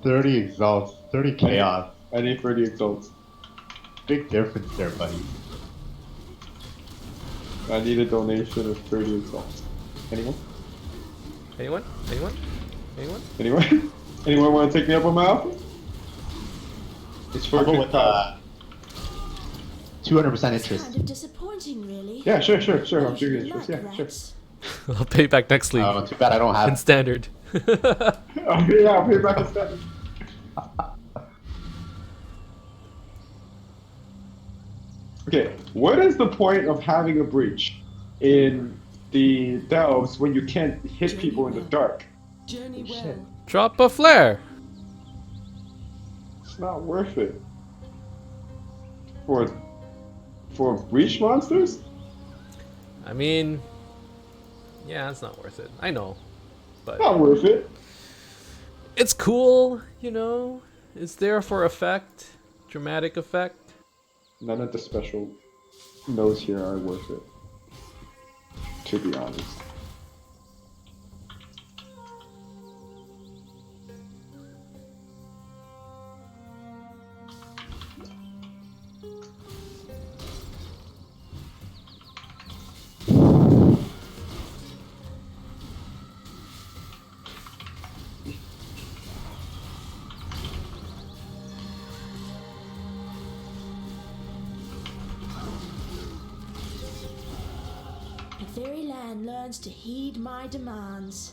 30 exalts, 30 chaos. I need 30 exalts. Big difference there, buddy. I need a donation of 30 exalts. Anyone? Anyone? Anyone? Anyone? Anyone? Anyone want to take me up on my offer? It's for How about with 200% It's interest? kind of disappointing, really. Yeah, sure. I I'm doing usually interest. like Yeah, sure. rats. I'll pay back next league. Oh, too bad I don't In have. standard. Oh, yeah, I'll pay back instead. Okay, what is the point of having a breach in the delves when you can't hit people in the dark? Journey Shit. well. Drop a flare. It's not worth it. For breach monsters? I mean, yeah, it's not worth it. I know. But Not worth it. it's cool, you know? It's there for effect. Dramatic effect. None of the special nodes here are worth it. To be honest. The very land learns to heed my demands.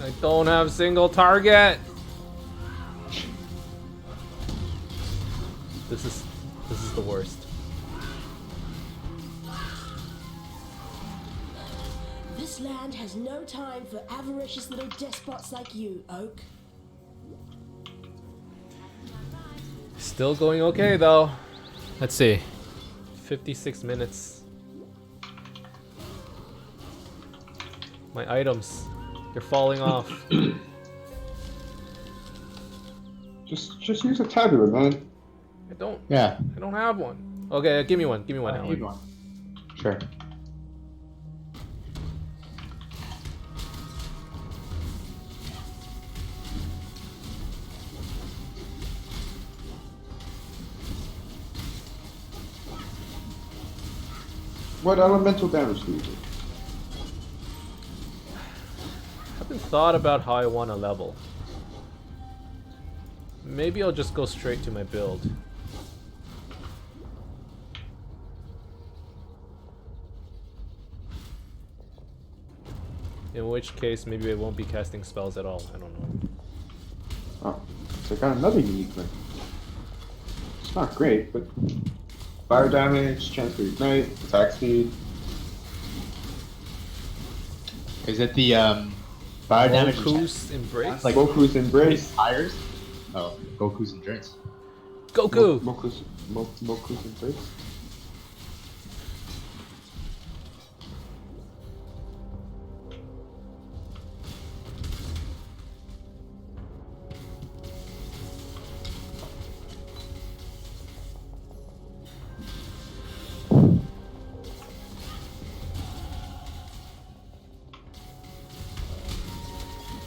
I don't have single target. This is the worst. This land has no time for avaricious little despots like you, Oak. Still going okay though. Let's see. 56 minutes. My items, they're falling off. Just use a tabular, man. I don't have one. Okay, give me one. Give me one, I Alan. need one. Sure. What elemental damage do you do? I haven't thought about how I want to level. Maybe I'll just go straight to my build. In which case, maybe I won't be casting spells at all. I don't know. Oh, so I got another unique thing. It's not great, but fire damage, chance to ignite, attack speed. Is it the fire damage? Goku's Embrace? Like Goku's Embrace. tires? Oh, Goku's endurance. Goku! Moku's Embrace.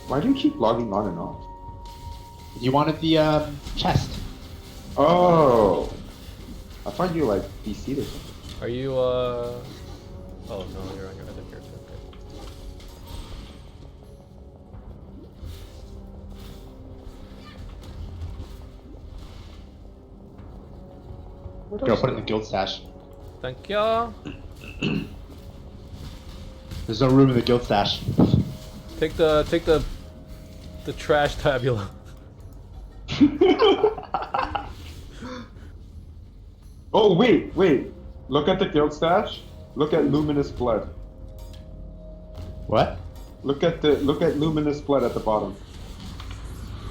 Why do you keep logging on and off? You wanted the chest. Oh, I thought you like DC'd or something. Are you, Oh no, you're on your other character. Okay. What Go else? put it in the guild stash. Thank ya. There's no room in the guild stash. Take the trash tabula. Oh wait. Look at the guild stash. Look at luminous blood. What? Look at luminous blood at the bottom.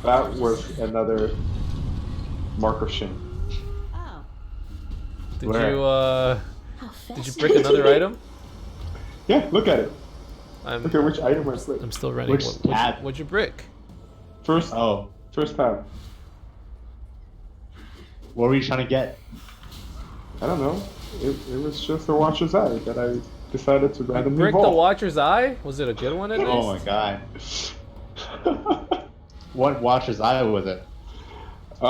That was another mark of shame. Oh, Did Where? you how did you fascinating. break another item? Yeah, look at it. I'm Look at which item I slipped. I'm still running. Which What'd tab? you break? First Oh, tab. what were you trying to get? I don't know. It was just a Watcher's Eye that I decided to randomly Break the vault. Watcher's Eye? Was it a good one at least? Oh my god. What Watcher's Eye was it? I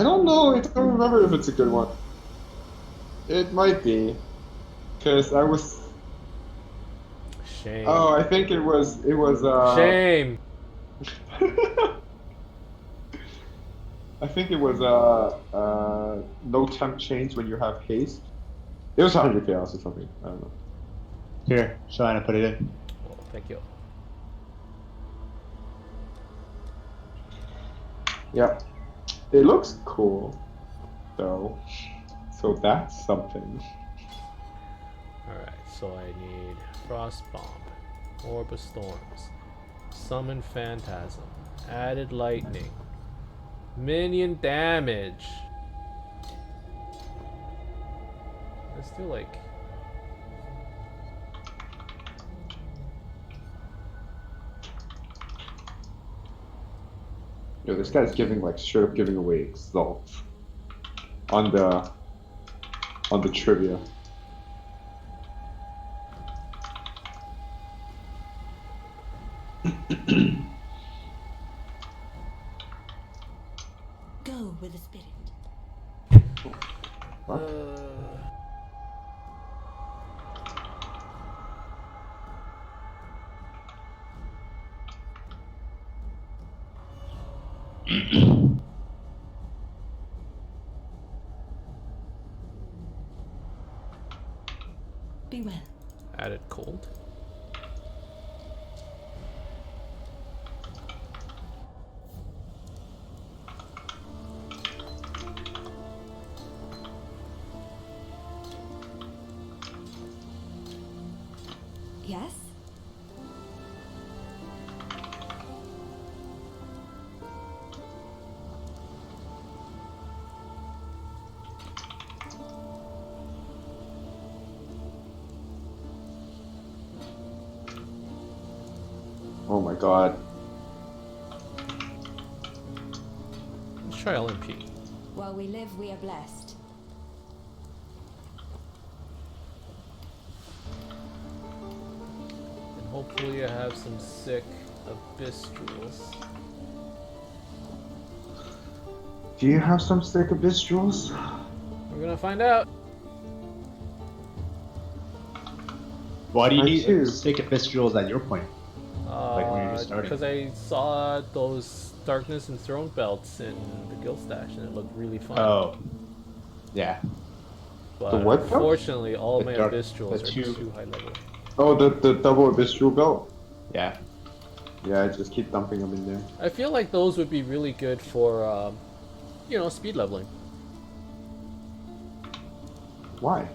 don't know. I don't remember if it's a good one. It might be, because I was. Shame. Oh, I think it was. Shame. I think it was no temp change when you have haste. It was 100 chaos or something. I don't know. Here, Shana, put it in. Oh, thank you. Yeah, it looks cool, though. So that's something. Alright, so I need Frost Bomb, Orb of Storms, Summon Phantasm, Added lightning. Minion damage. Let's do like... Yo, this guy's giving like straight up giving away Exalt on the trivia. Go with the spirit. Be well. Added cold. Yes? Oh my god. Let's try LMP. While we live, we are blessed. And hopefully I have some sick abyss jewels. Do you have some sick abyss jewels? We're gonna find out. Why do you I need too. sick abyss jewels at your point? Like when you're just starting. Because I saw those Darkness and Throne belts in the guild stash and it looked really fun. Oh. Yeah. But The what belt? unfortunately, all The my dark- abyss jewels the are two- too high level. Oh, the double abyss jewel belt? Yeah. Yeah, I just keep dumping them in there. I feel like those would be really good for, you know, speed leveling. Why?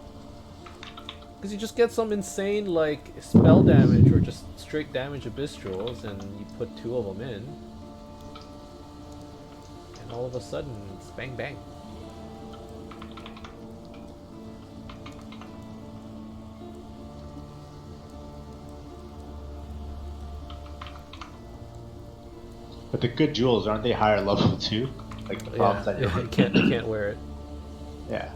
Because you just get some insane, like, spell damage or just straight damage abyss jewels and you put 2 of them in. And all of a sudden, it's bang bang. But the good jewels, aren't they higher level too? Like the problems that you're you can't wear it. Yeah.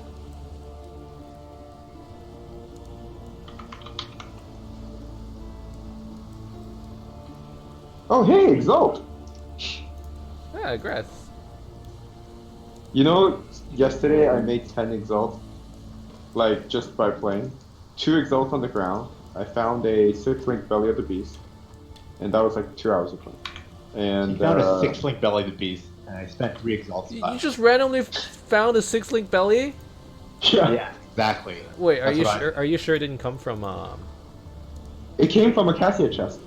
Oh, hey, Exalt! Yeah, grass. You know, yesterday I made 10 Exalt, like, just by playing. 2 Exalt on the ground. I found a 6-link Belly of the Beast, and that was like 2 hours of fun. And I found a 6-link belly of the beast, and I spent 3 exalts. You just randomly found a 6-link belly? Yeah, exactly. Wait, are That's you what I- sure? Are you sure it didn't come from It came from a Cassia chest.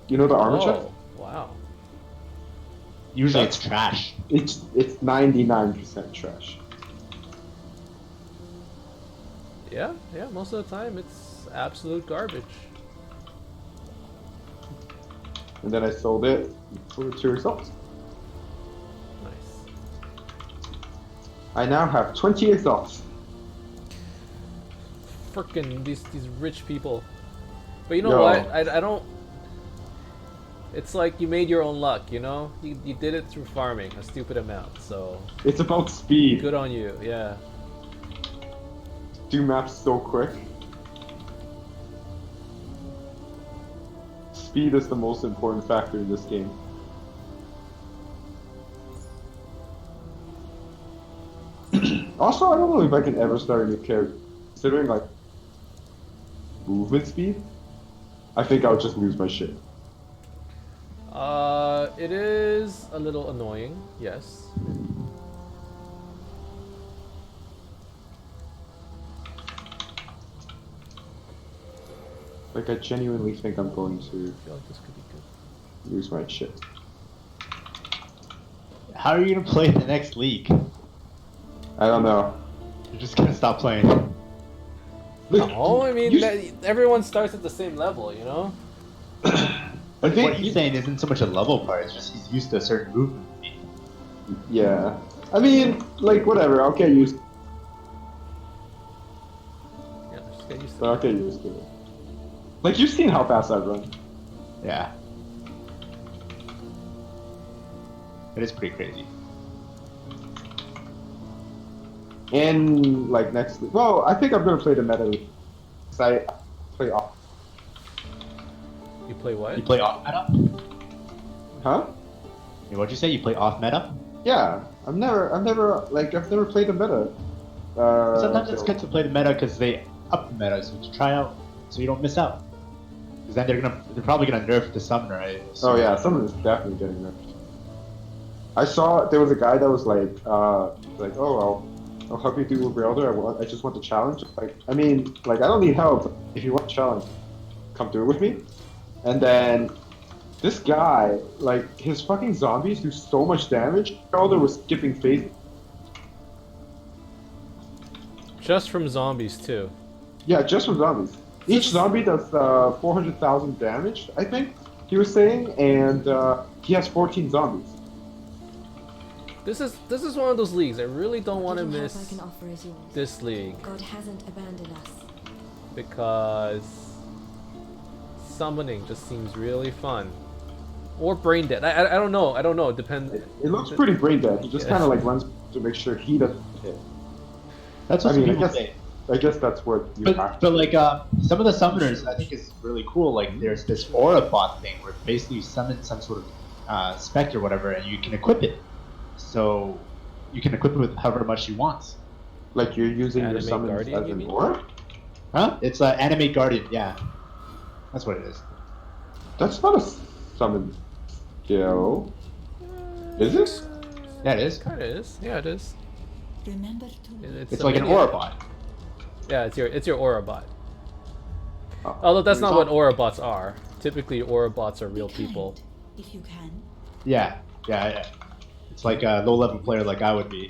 You know the armor chest? Oh, wow. Usually it's trash. It's 99% trash. Yeah, most of the time it's absolute garbage. And then I sold it for 2 Exalts. Nice. I now have 20 Exalts. Frickin' these rich people. But you know Yo. what? I don't. It's like you made your own luck, you know? You did it through farming a stupid amount, so It's about speed. good on you, yeah. Do maps so quick. Speed is the most important factor in this game. Also, I don't know if I can ever start a new character. Considering, like, movement speed, I think I'll just lose my shit. It is a little annoying, yes. Like, I genuinely think I'm going to I feel like this could be good. lose my shit. How are you gonna play the next league? I don't know. You're just gonna stop playing. Look, Oh, I mean, you- everyone starts at the same level, you know? I think what he's saying isn't so much a level part, it's just he's used to a certain movement. Yeah. I mean, like, whatever, I'll get used Yeah, just get used to I'll it. get used to it. Like, you've seen how fast I run. Yeah. It is pretty crazy. And, like, next week. Well, I think I'm gonna play the meta league. Because I play off. You play what? You play off meta? Huh? What'd you say? You play off meta? Yeah. I've never played the meta. Sometimes it's good to play the meta because they up the meta, so to try out, so you don't miss out. Because then they're probably gonna nerf the summoner, right? Oh yeah, someone is definitely getting nerfed. I saw there was a guy that was like, oh, I'll help you do a builder. I just want the challenge. Like, I mean, like, I don't need help. If you want a challenge, come through with me. And then this guy, like, his fucking zombies do so much damage. Builder was skipping phases. Just from zombies too. Yeah, just from zombies. Each zombie does 400,000 damage, I think he was saying, and he has 14 zombies. This is one of those leagues I really don't want to Little help I miss can offer is yours. this league God hasn't abandoned us. because summoning just seems really fun. Or brain dead. I don't know. I don't know. It depends. It looks pretty brain dead. He just kind of like runs to make sure he doesn't hit. That's what I mean, people say. I guess that's what you have. But like some of the summoners I think is really cool. Like there's this aura bot thing where basically you summon some sort of spec or whatever and you can equip it. So you can equip it with however much you want. Like you're using your Anime summons Guardian, as you an mean? aura? Huh? It's Animate Guardian, yeah. That's what it is. That's not a summon skill. Is it? Yeah, it is. Kind of is. Yeah, it is. Remember to It's like an aura bot. Yeah, it's your aura bot. Oh, Although that's not there's what aura bots are. Typically, aura bots are real people. if you can. Yeah. It's like a low-level player like I would be,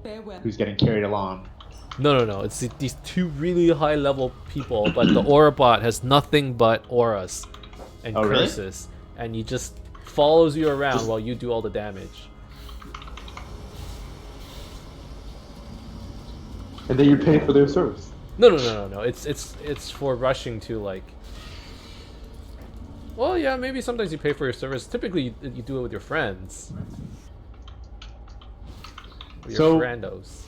Farewell. who's getting carried along. No. It's these two really high-level people, but the aura bot has nothing but auras and Oh, really? curses, and he just follows you around while you do all the damage. And then you pay for their service. No. It's for rushing to like. Well, yeah, maybe sometimes you pay for your service. Typically, you do it with your friends. With So- your randos.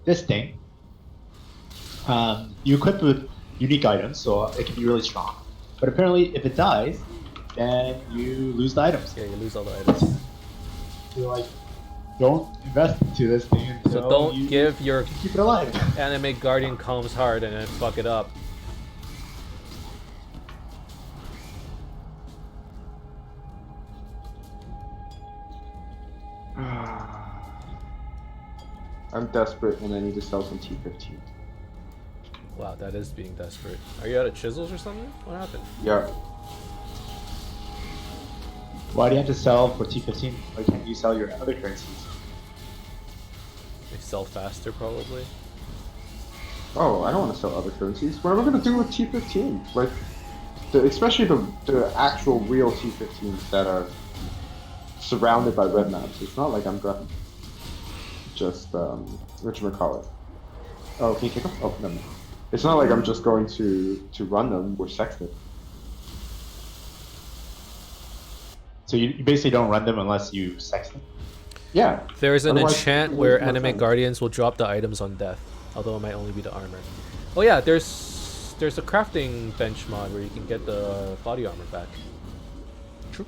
This thing, you equip it with unique items, so it can be really strong. But apparently, if it dies, then you lose the items. Yeah, you lose all the items. You're like, don't invest into this thing until So don't you give your keep it alive. Anime Guardian Combs hard and then fuck it up. I'm desperate and I need to sell some T15. Wow, that is being desperate. Are you out of chisels or something? What happened? Yeah. Why do you have to sell for T15? Why can't you sell your other currencies? They sell faster, probably. Oh, I don't want to sell other currencies. What am I going to do with T15? Like, especially the actual real T15s that are surrounded by red maps. It's not like I'm going to just, whatchamacallit. Oh, can you take them? Oh, no. It's not like I'm just going to run them with Sexton. So you basically don't run them unless you sex them? Yeah. There is an Otherwise, enchant it where wastes my Anime time. Guardians will drop the items on death, although it might only be the armor. Oh yeah, there's a crafting bench mod where you can get the body armor back. True.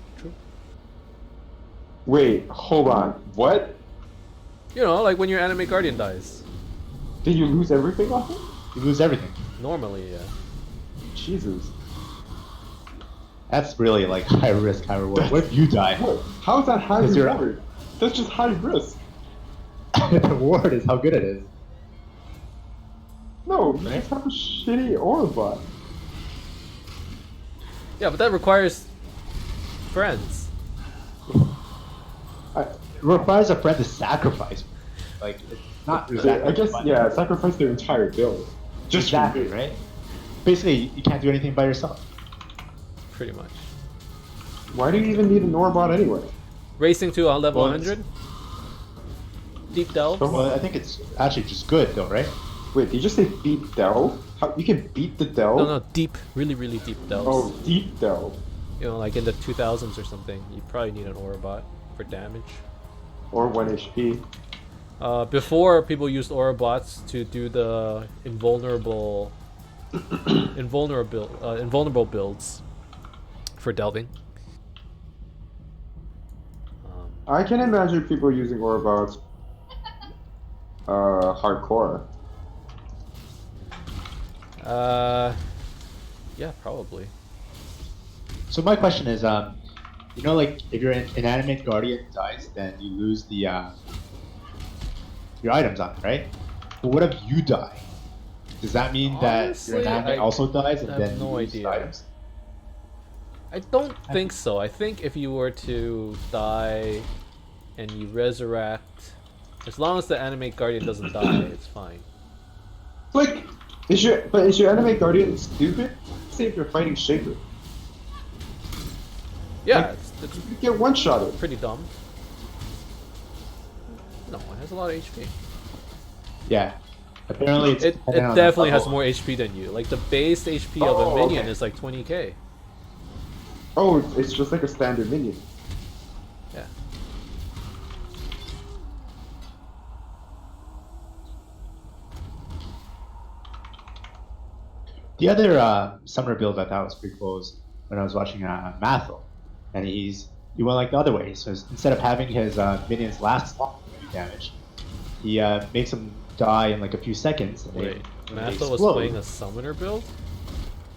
Wait, hold on. What? You know, like when your Anime Guardian dies. Did you lose everything off it? You lose everything. Normally, yeah. Jesus. That's really like high risk, high reward. What if you die? What? How is that high 'Cause you're- reward? That's just high risk. The reward is how good it is. No, you just have a shitty aura bot. Yeah, but that requires friends. I, It requires a friend to sacrifice. Like, it's not exactly. I guess, fun. yeah, sacrifice their entire build. Just for Exactly, me. right? Basically, you can't do anything by yourself. pretty much. Why do you even need an Orbot anyway? Racing to on level Well, 100. Deep delve. Well, I think it's actually just good though, right? Wait, did you just say beat delve? How, you can beat the delve? No, deep, really, really deep delves. Oh, deep delve. You know, like in the 2000s or something. You probably need an Aurabot for damage. Or 1 HP. Before, people used Aurabots to do the invulnerable builds for delving. I can imagine people using Orbots hardcore. Yeah, probably. So my question is, you know, like if your inanimate guardian dies, then you lose the your items on it, right? But what if you die? Does that mean that Honestly, your inanimate I also dies and have then no you lose idea. the items? I don't think so. I think if you were to die and you resurrect, as long as the animate guardian doesn't die, it's fine. Like, is your anime guardian stupid? Say if you're fighting Shaper. Yeah, Like, it's You get one-shotted. pretty dumb. No, it has a lot of HP. Yeah. Apparently, it's It dependent on the definitely has level. more HP than you. Like the base HP of a Oh, minion okay. is like 20k. Oh, it's just like a standard minion. Yeah. The other summoner build I thought was pretty cool was when I was watching Mathel, and he went like the other way. So instead of having his minions last long to do damage, he makes them die in like a few seconds. And Wait, when they Matho was explode- playing a summoner build?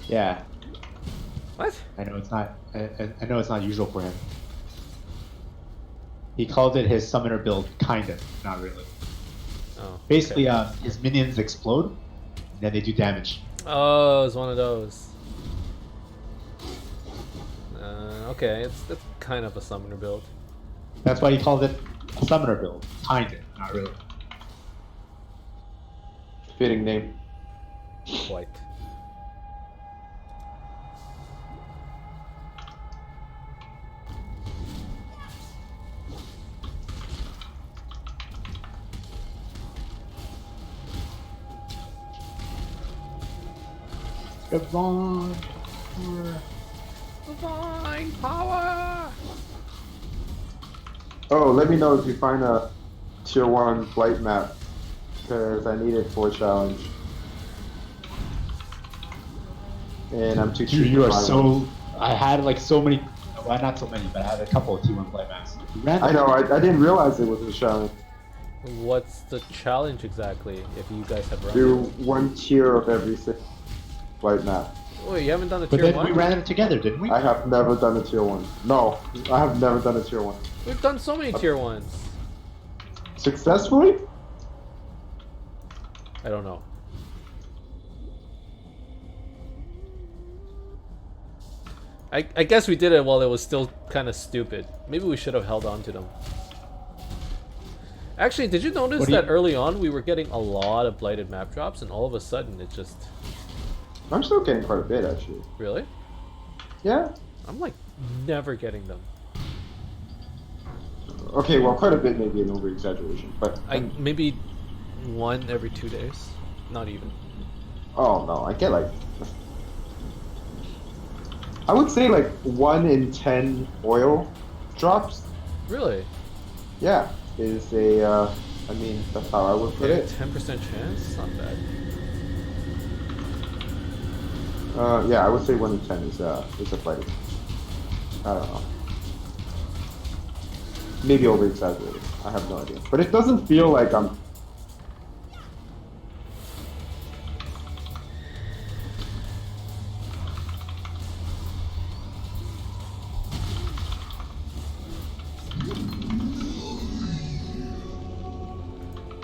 Yeah, What? I know it's not. I know it's not usual for him. He called it his summoner build, kind of, not really. Oh. Basically, okay. his minions explode, and then they do damage. Oh, it's one of those. Okay, it's kind of a summoner build. That's why he called it a summoner build, kind of, not really. Fitting name. Quite. Divine Divine power! Oh, let me know if you find a tier 1 Blight map, because I need it for a challenge. And I'm too cheap Dude, you to are buy one. so. I had like so many. Well, not so many, but I had a couple of T1 play maps. I know, I didn't realize it was a challenge. What's the challenge exactly, if you guys have run Do it? 1 tier of every Blight map. Wait, you haven't done the But tier then 1? we ran it together, didn't we? I have never done a tier 1. No, I have never done a tier 1. We've done so many tier 1s. Successfully? I don't know. I guess we did it while it was still kind of stupid. Maybe we should have held on to them. Actually, did you notice What do you- that early on we were getting a lot of blighted map drops, and all of a sudden it just... I'm still getting quite a bit, actually. Really? Yeah? I'm like never getting them. Okay, well, quite a bit may be an over-exaggeration, but... Maybe one every 2 days. Not even. Oh, no, I get, like... I would say, like, 1 in 10 oil drops. Really? Yeah, is a, I mean, that's how I would put Okay, it. 10% chance? Not bad. Yeah, I would say 1 in 10 is a fight. I don't know. Maybe over-exaggerated. I have no idea. But it doesn't feel like I'm...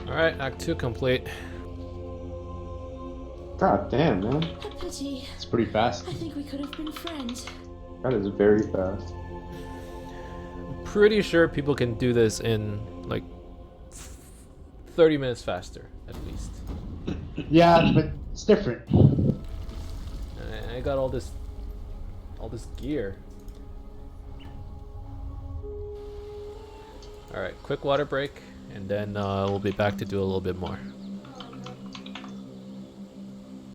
Alright, Act 2 complete. God damn, man. A pity. It's pretty fast. I think we could have been friends. That is very fast. Pretty sure people can do this in like 30 minutes faster, at least. Yeah, but it's different. And I got all this All this gear. Alright, quick water break, and then we'll be back to do a little bit more.